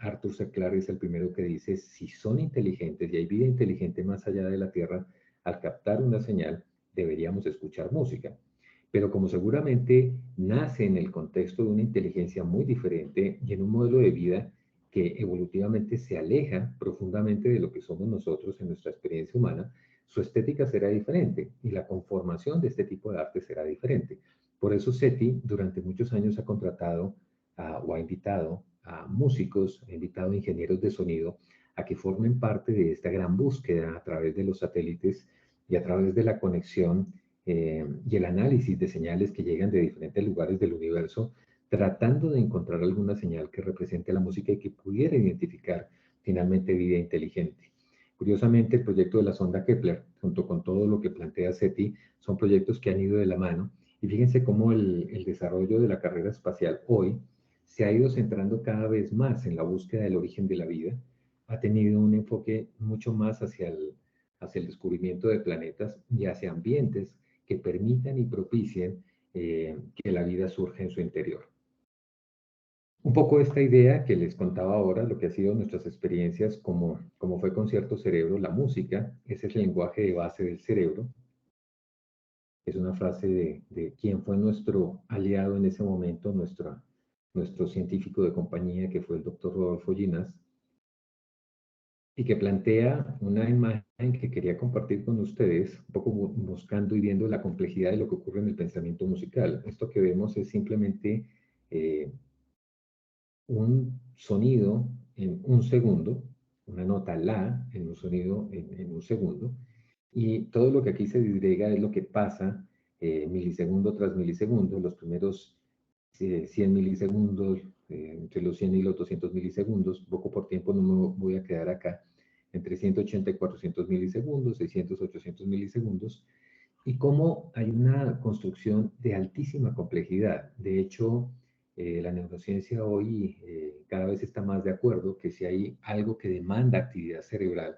Arthur C. Clarke es el primero que dice, si son inteligentes y hay vida inteligente más allá de la Tierra, al captar una señal, deberíamos escuchar música. Pero como seguramente nace en el contexto de una inteligencia muy diferente y en un modelo de vida que evolutivamente se aleja profundamente de lo que somos nosotros en nuestra experiencia humana, su estética será diferente y la conformación de este tipo de arte será diferente. Por eso SETI durante muchos años ha contratado o ha invitado a músicos, ha invitado a ingenieros de sonido a que formen parte de esta gran búsqueda a través de los satélites y a través de la conexión y el análisis de señales que llegan de diferentes lugares del universo, tratando de encontrar alguna señal que represente la música y que pudiera identificar finalmente vida inteligente. Curiosamente, el proyecto de la sonda Kepler, junto con todo lo que plantea SETI, son proyectos que han ido de la mano. Y fíjense cómo el desarrollo de la carrera espacial hoy se ha ido centrando cada vez más en la búsqueda del origen de la vida, ha tenido un enfoque mucho más hacia el descubrimiento de planetas y hacia ambientes que permitan y propicien que la vida surja en su interior. Un poco esta idea que les contaba ahora, lo que ha sido nuestras experiencias, como fue con cierto cerebro, la música, ese es el lenguaje de base del cerebro. Es una frase de quién fue nuestro aliado en ese momento, nuestro científico de compañía, que fue el doctor Rodolfo Ginás. y que plantea una imagen que quería compartir con ustedes, un poco buscando y viendo la complejidad de lo que ocurre en el pensamiento musical. Esto que vemos es simplemente eh, un sonido en un segundo, una nota la en un sonido en un segundo, y todo lo que aquí se disgrega es lo que pasa milisegundo tras milisegundo, los primeros 100 milisegundos, entre los 100 y los 200 milisegundos, poco por tiempo no me voy a quedar acá, entre 180 y 400 milisegundos, 600, 800 milisegundos, y cómo hay una construcción de altísima complejidad. De hecho, la neurociencia hoy cada vez está más de acuerdo que si hay algo que demanda actividad cerebral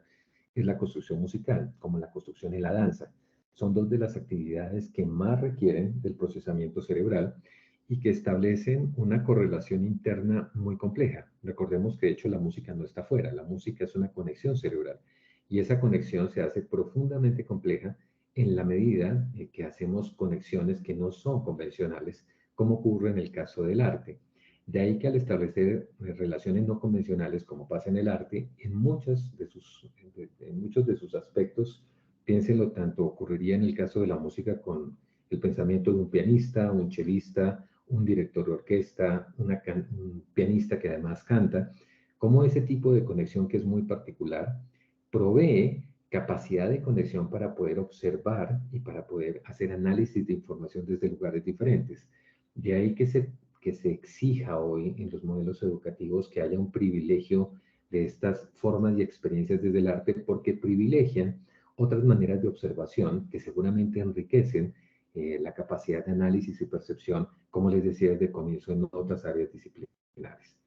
es la construcción musical, como la construcción y la danza. Son dos de las actividades que más requieren del procesamiento cerebral y que establecen una correlación interna muy compleja. Recordemos que de hecho la música no está fuera, la música es una conexión cerebral y esa conexión se hace profundamente compleja en la medida que hacemos conexiones que no son convencionales, como ocurre en el caso del arte. De ahí que al establecer relaciones no convencionales, como pasa en el arte, en muchos de sus aspectos, piénsenlo tanto, ocurriría en el caso de la música con el pensamiento de un pianista, un chelista, un director de orquesta, un pianista que además canta, como ese tipo de conexión que es muy particular provee capacidad de conexión para poder observar y para poder hacer análisis de información desde lugares diferentes. De ahí que se exija hoy en los modelos educativos que haya un privilegio de estas formas y experiencias desde el arte porque privilegian otras maneras de observación que seguramente enriquecen la capacidad de análisis y percepción, como les decía desde el comienzo, en otras áreas disciplinares.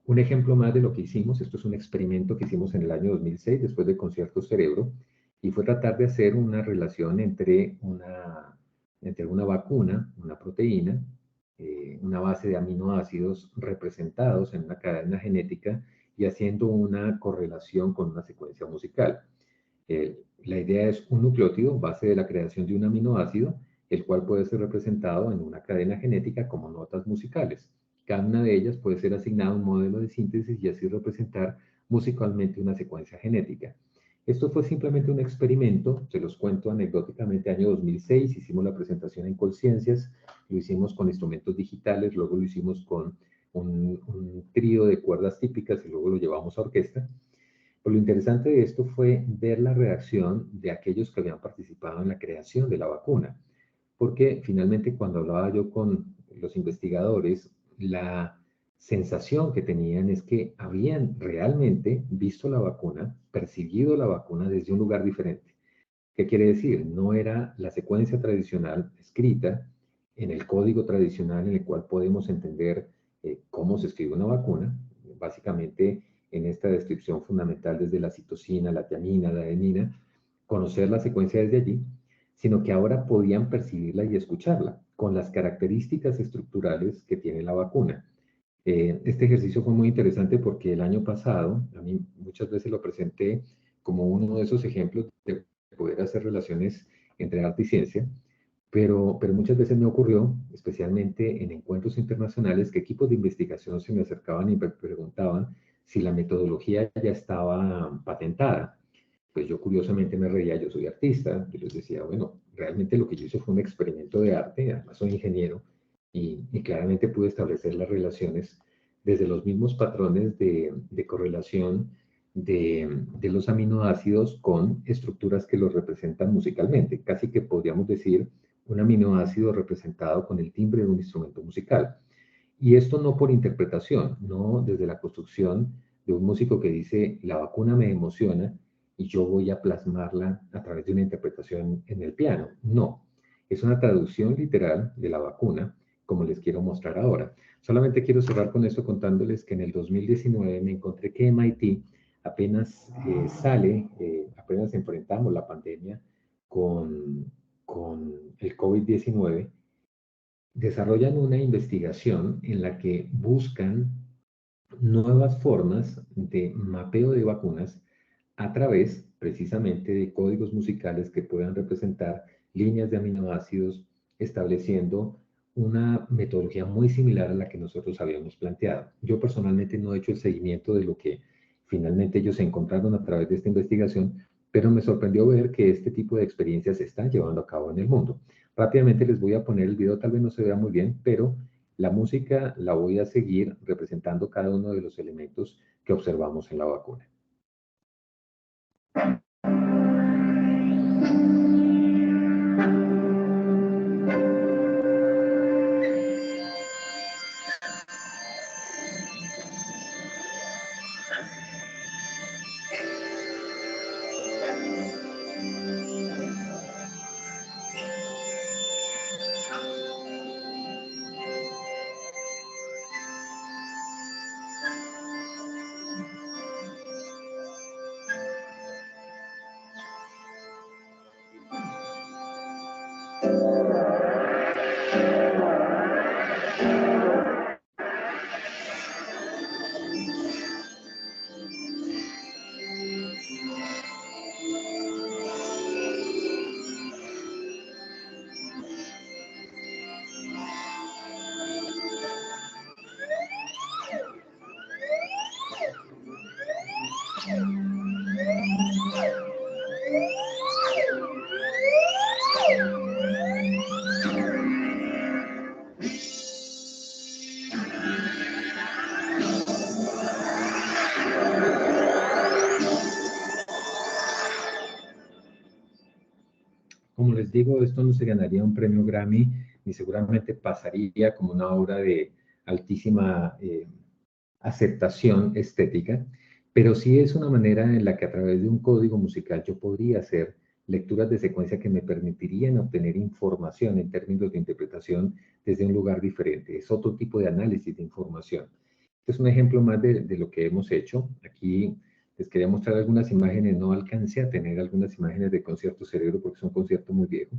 Un ejemplo más de lo que hicimos, esto es un experimento que hicimos en el año 2006 después de Concierto Cerebro, y fue tratar de hacer una relación entre una vacuna, una proteína, una base de aminoácidos representados en una cadena genética y haciendo una correlación con una secuencia musical. La idea es un nucleótido, base de la creación de un aminoácido, el cual puede ser representado en una cadena genética como notas musicales. Cada una de ellas puede ser asignada a un modelo de síntesis y así representar musicalmente una secuencia genética. Esto fue simplemente un experimento, se los cuento anecdóticamente, año 2006, hicimos la presentación en Colciencias, lo hicimos con instrumentos digitales, luego lo hicimos con un trío de cuerdas típicas y luego lo llevamos a orquesta. Pero lo interesante de esto fue ver la reacción de aquellos que habían participado en la creación de la vacuna, porque finalmente cuando hablaba yo con los investigadores, la sensación que tenían es que habían realmente visto la vacuna, percibido la vacuna desde un lugar diferente. ¿Qué quiere decir? No era la secuencia tradicional escrita en el código tradicional en el cual podemos entender cómo se escribe una vacuna, básicamente en esta descripción fundamental desde la citosina, la tiamina, la adenina, conocer la secuencia desde allí, sino que ahora podían percibirla y escucharla con las características estructurales que tiene la vacuna. Este ejercicio fue muy interesante porque el año pasado, a mí muchas veces lo presenté como uno de esos ejemplos de poder hacer relaciones entre arte y ciencia, pero muchas veces me ocurrió, especialmente en encuentros internacionales, que equipos de investigación se me acercaban y me preguntaban si la metodología ya estaba patentada. Pues yo curiosamente me reía, yo soy artista, yo les decía, bueno, realmente lo que yo hice fue un experimento de arte, además soy ingeniero, y claramente pude establecer las relaciones desde los mismos patrones de correlación de los aminoácidos con estructuras que los representan musicalmente. Casi que podríamos decir un aminoácido representado con el timbre de un instrumento musical. Y esto no por interpretación, no desde la construcción de un músico que dice, la vacuna me emociona y yo voy a plasmarla a través de una interpretación en el piano. No, es una traducción literal de la vacuna, como les quiero mostrar ahora. Solamente quiero cerrar con esto contándoles que en el 2019 me encontré que MIT apenas apenas enfrentamos la pandemia con el COVID-19, desarrollan una investigación en la que buscan nuevas formas de mapeo de vacunas a través precisamente de códigos musicales que puedan representar líneas de aminoácidos, estableciendo una metodología muy similar a la que nosotros habíamos planteado. Yo personalmente no he hecho el seguimiento de lo que finalmente ellos se encontraron a través de esta investigación, pero me sorprendió ver que este tipo de experiencias se están llevando a cabo en el mundo. Rápidamente les voy a poner el video, tal vez no se vea muy bien, pero la música la voy a seguir representando cada uno de los elementos que observamos en la vacuna. Como les digo, esto no se ganaría un premio Grammy, ni seguramente pasaría como una obra de altísima aceptación estética, pero sí es una manera en la que a través de un código musical yo podría hacer lecturas de secuencia que me permitirían obtener información en términos de interpretación desde un lugar diferente. Es otro tipo de análisis de información. Este es un ejemplo más de lo que hemos hecho. Aquí les quería mostrar algunas imágenes. No alcancé a tener algunas imágenes de Concierto Cerebro porque es un concierto muy viejo,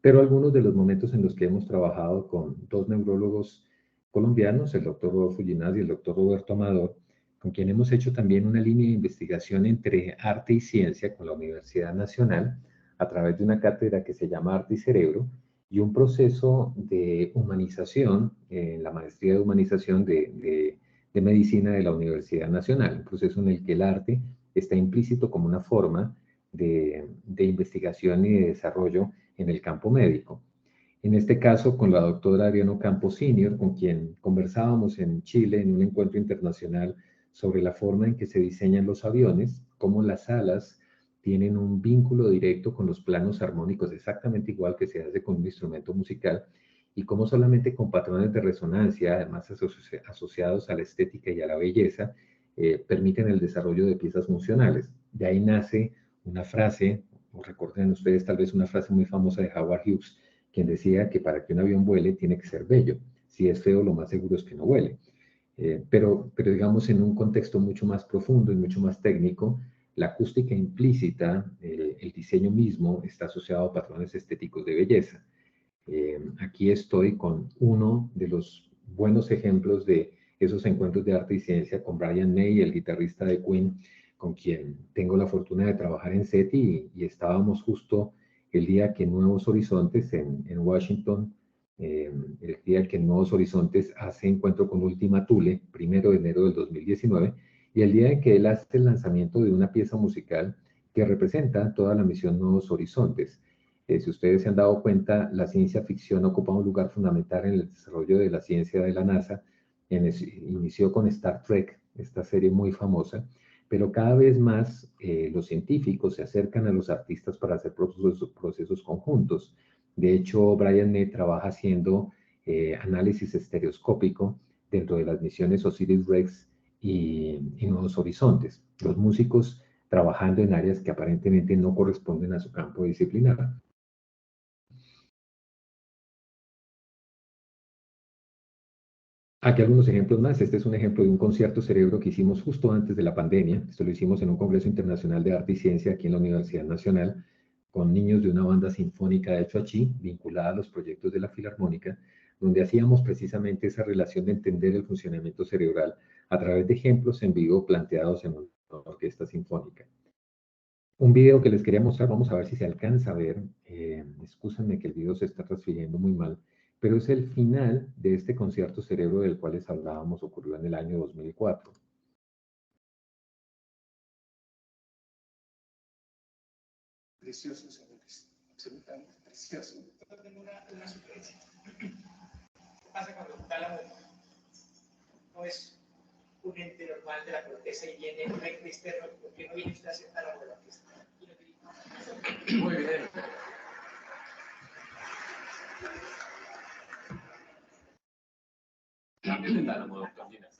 pero algunos de los momentos en los que hemos trabajado con dos neurólogos colombianos, el doctor Rodolfo Ginás y el doctor Roberto Amador, con quien hemos hecho también una línea de investigación entre arte y ciencia con la Universidad Nacional, a través de una cátedra que se llama Arte y Cerebro, y un proceso de humanización, en la maestría de humanización de medicina de la Universidad Nacional, un proceso en el que el arte está implícito como una forma de investigación y de desarrollo en el campo médico. En este caso, con la doctora Ariano Campos Senior, con quien conversábamos en Chile en un encuentro internacional sobre la forma en que se diseñan los aviones, cómo las alas tienen un vínculo directo con los planos armónicos, exactamente igual que se hace con un instrumento musical, y cómo solamente con patrones de resonancia, además asociados a la estética y a la belleza, permiten el desarrollo de piezas funcionales. De ahí nace una frase, o recuerden ustedes tal vez una frase muy famosa de Howard Hughes, quien decía que para que un avión vuele tiene que ser bello. Si es feo, lo más seguro es que no vuele. Pero digamos en un contexto mucho más profundo y mucho más técnico, la acústica implícita, el diseño mismo, está asociado a patrones estéticos de belleza. Aquí estoy con uno de los buenos ejemplos de esos encuentros de arte y ciencia con Brian May, el guitarrista de Queen, con quien tengo la fortuna de trabajar en SETI y estábamos justo el día que Nuevos Horizontes en Washington, el día que Nuevos Horizontes hace encuentro con Ultima Thule, 1 de enero del 2019, y el día en que él hace el lanzamiento de una pieza musical que representa toda la misión Nuevos Horizontes. Si ustedes se han dado cuenta, la ciencia ficción ocupa un lugar fundamental en el desarrollo de la ciencia de la NASA. Inició con Star Trek, esta serie muy famosa, pero cada vez más los científicos se acercan a los artistas para hacer procesos conjuntos. De hecho, Brian May trabaja haciendo análisis estereoscópico dentro de las misiones Osiris-Rex y Nuevos Horizontes. Los músicos trabajando en áreas que aparentemente no corresponden a su campo disciplinar. Aquí algunos ejemplos más. Este es un ejemplo de un concierto cerebro que hicimos justo antes de la pandemia. Esto lo hicimos en un Congreso Internacional de Arte y Ciencia aquí en la Universidad Nacional, con niños de una banda sinfónica de Chuachi, vinculada a los proyectos de la Filarmónica, donde hacíamos precisamente esa relación de entender el funcionamiento cerebral a través de ejemplos en vivo planteados en una orquesta sinfónica. Un video que les quería mostrar, vamos a ver si se alcanza a ver. Excúsenme que el video se está transfiriendo muy mal, pero es el final de este concierto cerebro del cual les hablábamos, ocurrió en el año 2004. Precioso, señores. Absolutamente precioso. Yo tengo una sugerencia. ¿Qué pasa cuando un tálamo no es un ente normal de la corteza y viene un ente externo? ¿Por qué no viene usted a ser tálamo de la orquesta? Muy bien. Cambio de tálamo, doctor Ginas.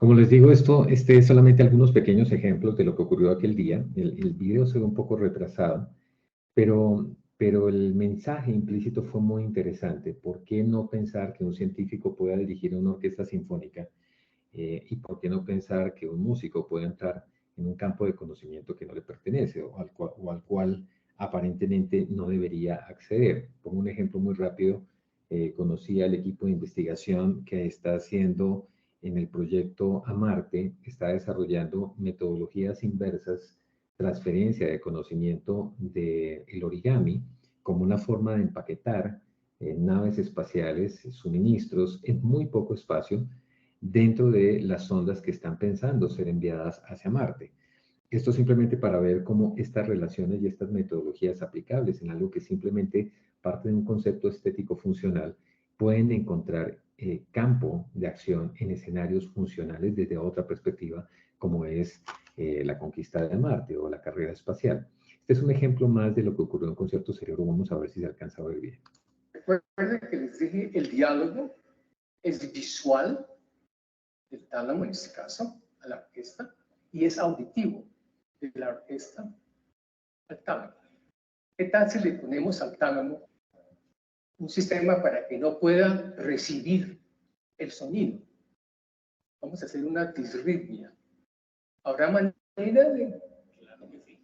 Como les digo, este es solamente algunos pequeños ejemplos de lo que ocurrió aquel día. El video se ve un poco retrasado, pero el mensaje implícito fue muy interesante. ¿Por qué no pensar que un científico pueda dirigir una orquesta sinfónica? ¿Y por qué no pensar que un músico puede entrar en un campo de conocimiento que no le pertenece o al cual aparentemente no debería acceder? Pongo un ejemplo muy rápido. Conocí al equipo de investigación que está haciendo en el proyecto A Marte, está desarrollando metodologías inversas, transferencia de conocimiento del origami como una forma de empaquetar naves espaciales, suministros en muy poco espacio dentro de las sondas que están pensando ser enviadas hacia Marte. Esto simplemente para ver cómo estas relaciones y estas metodologías aplicables en algo que simplemente parte de un concepto estético funcional pueden encontrar campo de acción en escenarios funcionales desde otra perspectiva, como es la conquista de Marte o la carrera espacial. Este es un ejemplo más de lo que ocurrió en Concierto Cerebro. Vamos a ver si se alcanza a ver bien. Recuerden que les dije, el diálogo es visual, del tálamo en este caso, a la orquesta, y es auditivo, de la orquesta al tálamo. ¿Qué tal si le ponemos al tálamo un sistema para que no pueda recibir el sonido? Vamos a hacer una disritmia. ¿Habrá manera de...? Claro que sí.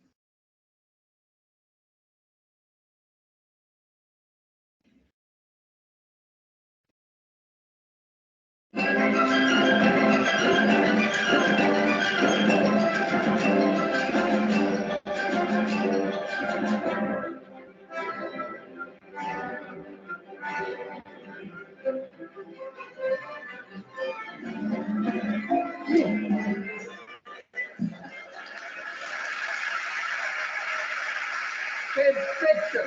Perfecto.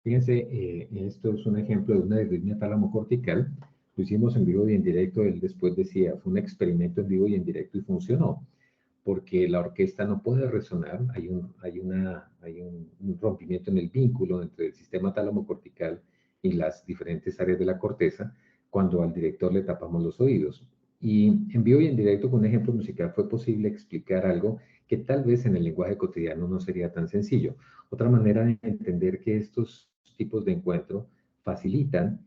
Fíjense, esto es un ejemplo de una disritmia tálamo-cortical. Lo hicimos en vivo y en directo. Él después decía, fue un experimento en vivo y en directo y funcionó, porque la orquesta no puede resonar. Hay un rompimiento en el vínculo entre el sistema tálamo-cortical y las diferentes áreas de la corteza cuando al director le tapamos los oídos. Y en vivo y en directo con un ejemplo musical fue posible explicar algo que tal vez en el lenguaje cotidiano no sería tan sencillo. Otra manera de entender que estos tipos de encuentro facilitan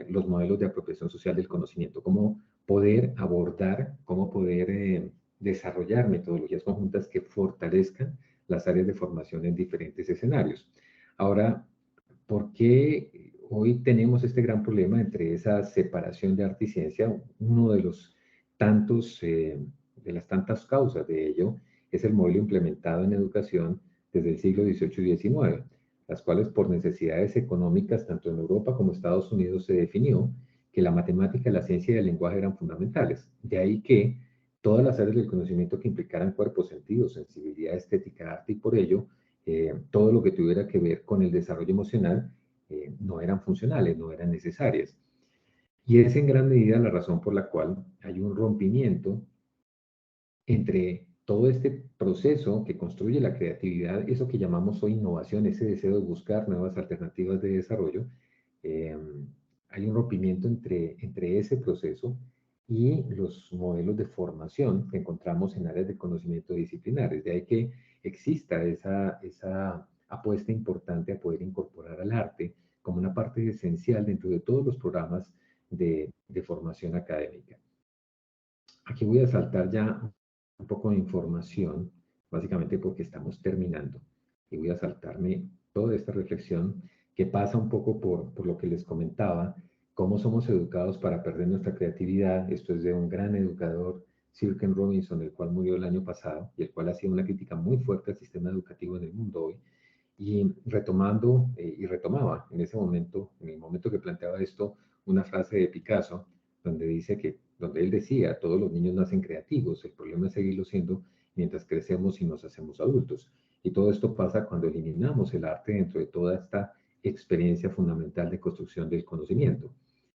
los modelos de apropiación social del conocimiento, cómo poder abordar, cómo poder desarrollar metodologías conjuntas que fortalezcan las áreas de formación en diferentes escenarios. Ahora, ¿por qué hoy tenemos este gran problema entre esa separación de arte y ciencia? Uno de los tantos, de las tantas causas de ello es el modelo implementado en educación desde el siglo XVIII y XIX. las cuales por necesidades económicas, tanto en Europa como Estados Unidos, se definió que la matemática, la ciencia y el lenguaje eran fundamentales. De ahí que todas las áreas del conocimiento que implicaran cuerpo, sentido, sensibilidad, estética, arte y por ello, todo lo que tuviera que ver con el desarrollo emocional no eran funcionales, no eran necesarias. Y es en gran medida la razón por la cual hay un rompimiento entre todo este proceso que construye la creatividad, eso que llamamos hoy innovación, ese deseo de buscar nuevas alternativas de desarrollo, eh, hay un rompimiento entre ese proceso y los modelos de formación que encontramos en áreas de conocimiento disciplinares. De ahí que exista esa apuesta importante a poder incorporar al arte como una parte esencial dentro de todos los programas de formación académica. Aquí voy a saltar ya un poco de información, básicamente porque estamos terminando. Y voy a saltarme toda esta reflexión que pasa un poco por lo que les comentaba, cómo somos educados para perder nuestra creatividad. Esto es de un gran educador, Sir Ken Robinson, el cual murió el año pasado y el cual hacía una crítica muy fuerte al sistema educativo en el mundo hoy. Y retomando, y retomaba en ese momento, en el momento que planteaba esto, una frase de Picasso, donde él decía, todos los niños nacen creativos, el problema es seguirlo siendo mientras crecemos y nos hacemos adultos. Y todo esto pasa cuando eliminamos el arte dentro de toda esta experiencia fundamental de construcción del conocimiento.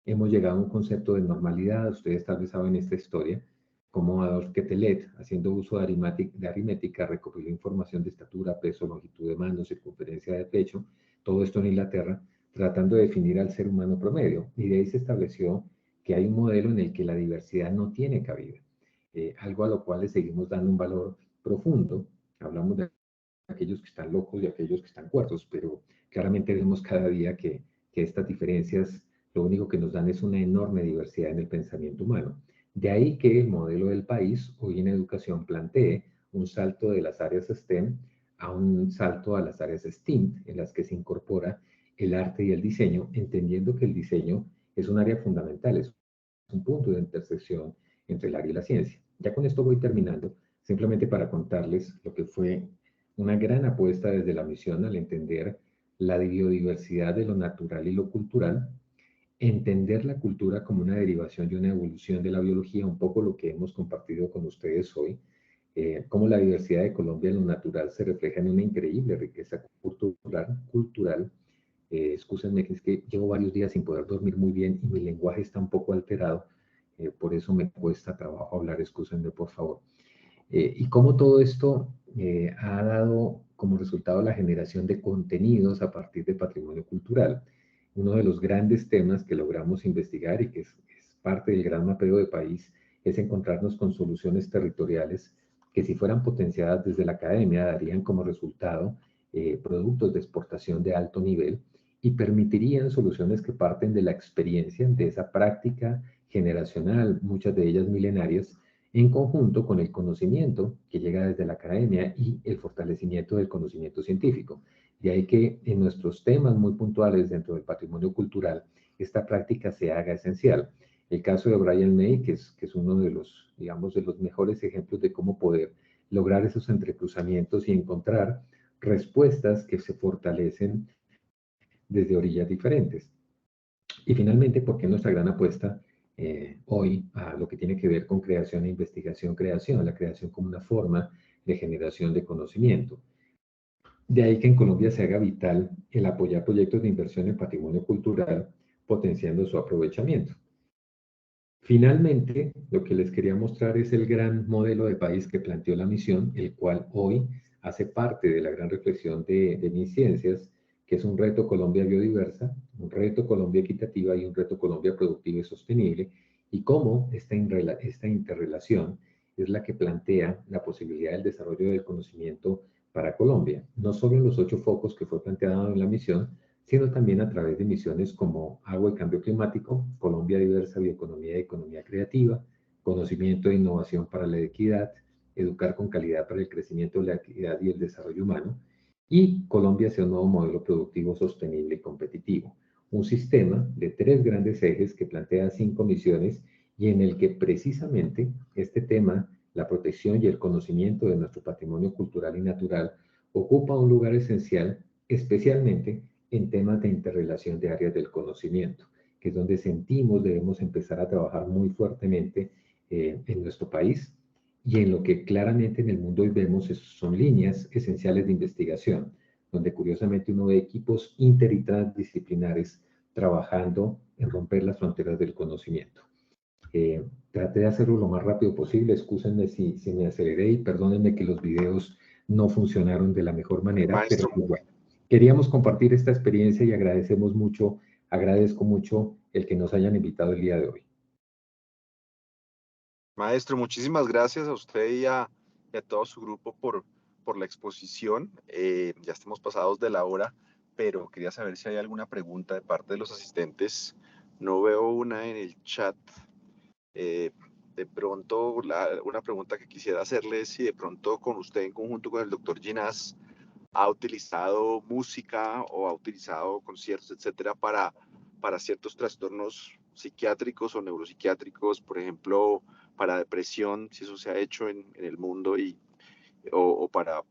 Hemos llegado a un concepto de normalidad, ustedes tal vez saben esta historia, como Adolphe Quetelet, haciendo uso de aritmética, recopiló información de estatura, peso, longitud de mano, circunferencia de pecho, todo esto en Inglaterra, tratando de definir al ser humano promedio. Y de ahí se estableció que hay un modelo en el que la diversidad no tiene cabida, algo a lo cual le seguimos dando un valor profundo. Hablamos de aquellos que están locos y aquellos que están cuerdos, pero claramente vemos cada día que estas diferencias lo único que nos dan es una enorme diversidad en el pensamiento humano. De ahí que el modelo del país hoy en educación plantee un salto de las áreas STEM a un salto a las áreas STEAM, en las que se incorpora el arte y el diseño, entendiendo que el diseño es un área fundamental, es un punto de intersección entre el área y la ciencia. Ya con esto voy terminando, simplemente para contarles lo que fue una gran apuesta desde la misión al entender la biodiversidad de lo natural y lo cultural, entender la cultura como una derivación y una evolución de la biología, un poco lo que hemos compartido con ustedes hoy, cómo la diversidad de Colombia en lo natural se refleja en una increíble riqueza cultural. Excúsenme que es que llevo varios días sin poder dormir muy bien y mi lenguaje está un poco alterado, por eso me cuesta trabajo hablar, excúsenme por favor. Y cómo todo esto ha dado como resultado la generación de contenidos a partir de patrimonio cultural. Uno de los grandes temas que logramos investigar y que es parte del gran mapeo de país es encontrarnos con soluciones territoriales que si fueran potenciadas desde la academia darían como resultado productos de exportación de alto nivel y permitirían soluciones que parten de la experiencia, de esa práctica generacional, muchas de ellas milenarias, en conjunto con el conocimiento que llega desde la academia y el fortalecimiento del conocimiento científico. De ahí que en nuestros temas muy puntuales dentro del patrimonio cultural, esta práctica se haga esencial. El caso de Brian May, que es uno de los, digamos, de los mejores ejemplos de cómo poder lograr esos entrecruzamientos y encontrar respuestas que se fortalecen desde orillas diferentes. Y finalmente, ¿por qué nuestra gran apuesta hoy a lo que tiene que ver con creación e investigación, la creación como una forma de generación de conocimiento? De ahí que en Colombia se haga vital el apoyar proyectos de inversión en patrimonio cultural, potenciando su aprovechamiento. Finalmente, lo que les quería mostrar es el gran modelo de país que planteó la misión, el cual hoy hace parte de la gran reflexión de mis ciencias, que es un reto Colombia biodiversa, un reto Colombia equitativa y un reto Colombia productiva y sostenible, y cómo esta interrelación es la que plantea la posibilidad del desarrollo del conocimiento para Colombia, no solo en los 8 focos que fue planteado en la misión, sino también a través de misiones como Agua y Cambio Climático, Colombia Diversa, Bioeconomía y Economía Creativa, Conocimiento e Innovación para la Equidad, Educar con Calidad para el Crecimiento, la Equidad y el Desarrollo Humano, y Colombia hacia un nuevo modelo productivo sostenible y competitivo. Un sistema de 3 grandes ejes que plantea 5 misiones y en el que precisamente este tema, la protección y el conocimiento de nuestro patrimonio cultural y natural, ocupa un lugar esencial especialmente en temas de interrelación de áreas del conocimiento, que es donde sentimos debemos empezar a trabajar muy fuertemente en nuestro país y en lo que claramente en el mundo hoy vemos son líneas esenciales de investigación, donde curiosamente uno ve equipos inter y transdisciplinares trabajando en romper las fronteras del conocimiento. Traté de hacerlo lo más rápido posible, excúsenme si me aceleré y perdónenme que los videos no funcionaron de la mejor manera, Maestro, pero pues bueno, queríamos compartir esta experiencia y agradezco mucho el que nos hayan invitado el día de hoy. maestro, muchísimas gracias a usted y a todo su grupo por la exposición. Ya estamos pasados de la hora, pero quería saber si hay alguna pregunta de parte de los asistentes. No veo una en el chat. De pronto, una pregunta que quisiera hacerle es si de pronto con usted en conjunto con el doctor Ginás ha utilizado música o ha utilizado conciertos, etcétera, para ciertos trastornos psiquiátricos o neuropsiquiátricos, por ejemplo, para depresión, si eso se ha hecho en el mundo, o para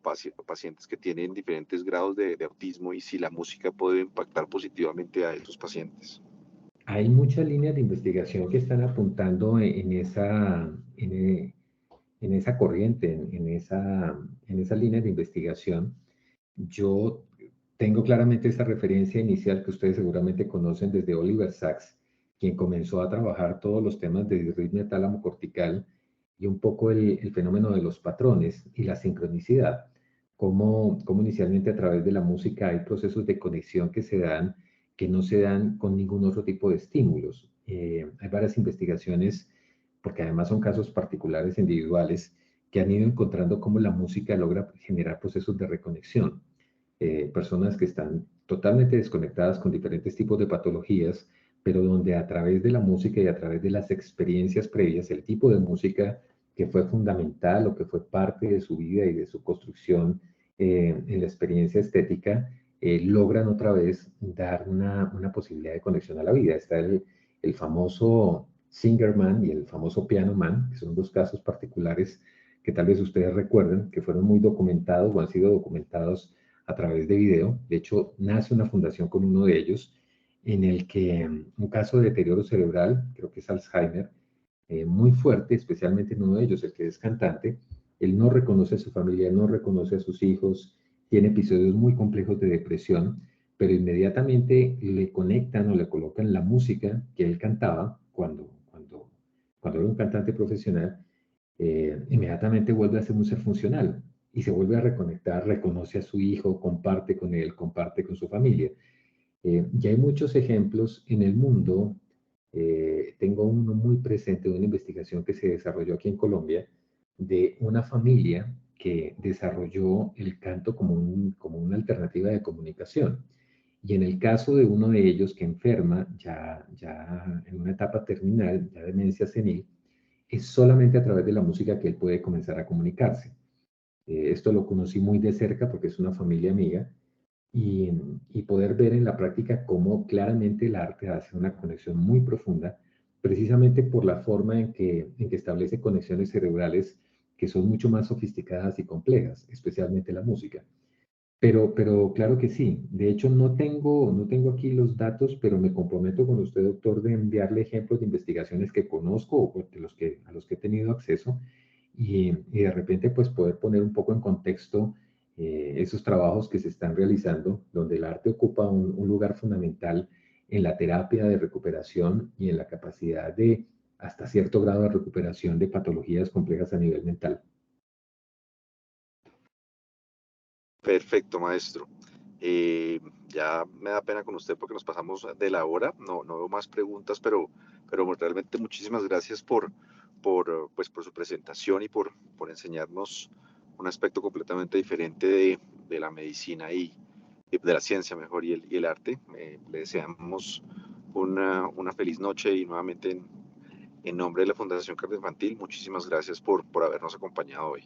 pacientes que tienen diferentes grados de autismo, y si la música puede impactar positivamente a estos pacientes. Hay muchas líneas de investigación que están apuntando en esa corriente, en esa línea de investigación. Yo tengo claramente esta referencia inicial que ustedes seguramente conocen desde Oliver Sacks, quien comenzó a trabajar todos los temas de disritmia tálamo-cortical y un poco el fenómeno de los patrones y la sincronicidad. Cómo inicialmente a través de la música hay procesos de conexión que se dan que no se dan con ningún otro tipo de estímulos. Hay varias investigaciones, porque además son casos particulares individuales, que han ido encontrando cómo la música logra generar procesos de reconexión. Personas que están totalmente desconectadas con diferentes tipos de patologías, pero donde a través de la música y a través de las experiencias previas, el tipo de música que fue fundamental o que fue parte de su vida y de su construcción en la experiencia estética, logran otra vez dar una posibilidad de conexión a la vida. Está el famoso Singer Man y el famoso Piano Man, que son dos casos particulares que tal vez ustedes recuerden, que fueron muy documentados o han sido documentados a través de video. De hecho, nace una fundación con uno de ellos, en el que un caso de deterioro cerebral, creo que es Alzheimer, muy fuerte, especialmente en uno de ellos, el que es cantante, él no reconoce a su familia, no reconoce a sus hijos, tiene episodios muy complejos de depresión, pero inmediatamente le conectan o le colocan la música que él cantaba cuando era un cantante profesional, inmediatamente vuelve a ser un ser funcional y se vuelve a reconectar, reconoce a su hijo, comparte con él, comparte con su familia. Y hay muchos ejemplos en el mundo. Tengo uno muy presente de una investigación que se desarrolló aquí en Colombia de una familia que desarrolló el canto como una alternativa de comunicación. Y en el caso de uno de ellos que enferma ya en una etapa terminal, ya demencia senil, es solamente a través de la música que él puede comenzar a comunicarse. Esto lo conocí muy de cerca porque es una familia amiga y poder ver en la práctica cómo claramente el arte hace una conexión muy profunda, precisamente por la forma en que establece conexiones cerebrales que son mucho más sofisticadas y complejas, especialmente la música. Pero claro que sí. De hecho, no tengo aquí los datos, pero me comprometo con usted, doctor, de enviarle ejemplos de investigaciones que conozco o a los que he tenido acceso y de repente pues poder poner un poco en contexto esos trabajos que se están realizando, donde el arte ocupa un lugar fundamental en la terapia de recuperación y en la capacidad de hasta cierto grado de recuperación de patologías complejas a nivel mental. Perfecto, maestro. Ya me da pena con usted porque nos pasamos de la hora. No veo más preguntas, pero realmente muchísimas gracias por su presentación y por enseñarnos un aspecto completamente diferente de la medicina y de la ciencia mejor y el arte. Le deseamos una feliz noche y nuevamente en nombre de la Fundación Cardioinfantil, muchísimas gracias por habernos acompañado hoy.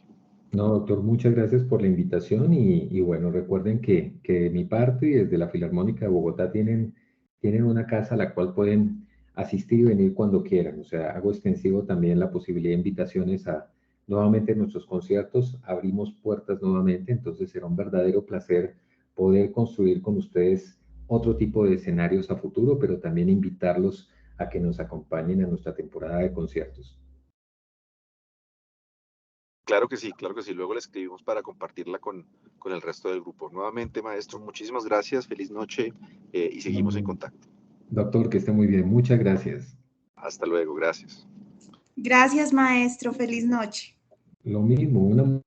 No, doctor, muchas gracias por la invitación y bueno, recuerden que de mi parte y desde la Filarmónica de Bogotá tienen una casa a la cual pueden asistir y venir cuando quieran. O sea, hago extensivo también la posibilidad de invitaciones a nuevamente nuestros conciertos. Abrimos puertas nuevamente, entonces será un verdadero placer poder construir con ustedes otro tipo de escenarios a futuro, pero también invitarlos a que nos acompañen a nuestra temporada de conciertos. Claro que sí, claro que sí. Luego le escribimos para compartirla con el resto del grupo. Nuevamente, maestro, muchísimas gracias, feliz noche y seguimos en contacto. Doctor, que esté muy bien. Muchas gracias. Hasta luego, gracias. Gracias, maestro. Feliz noche. Lo mismo, una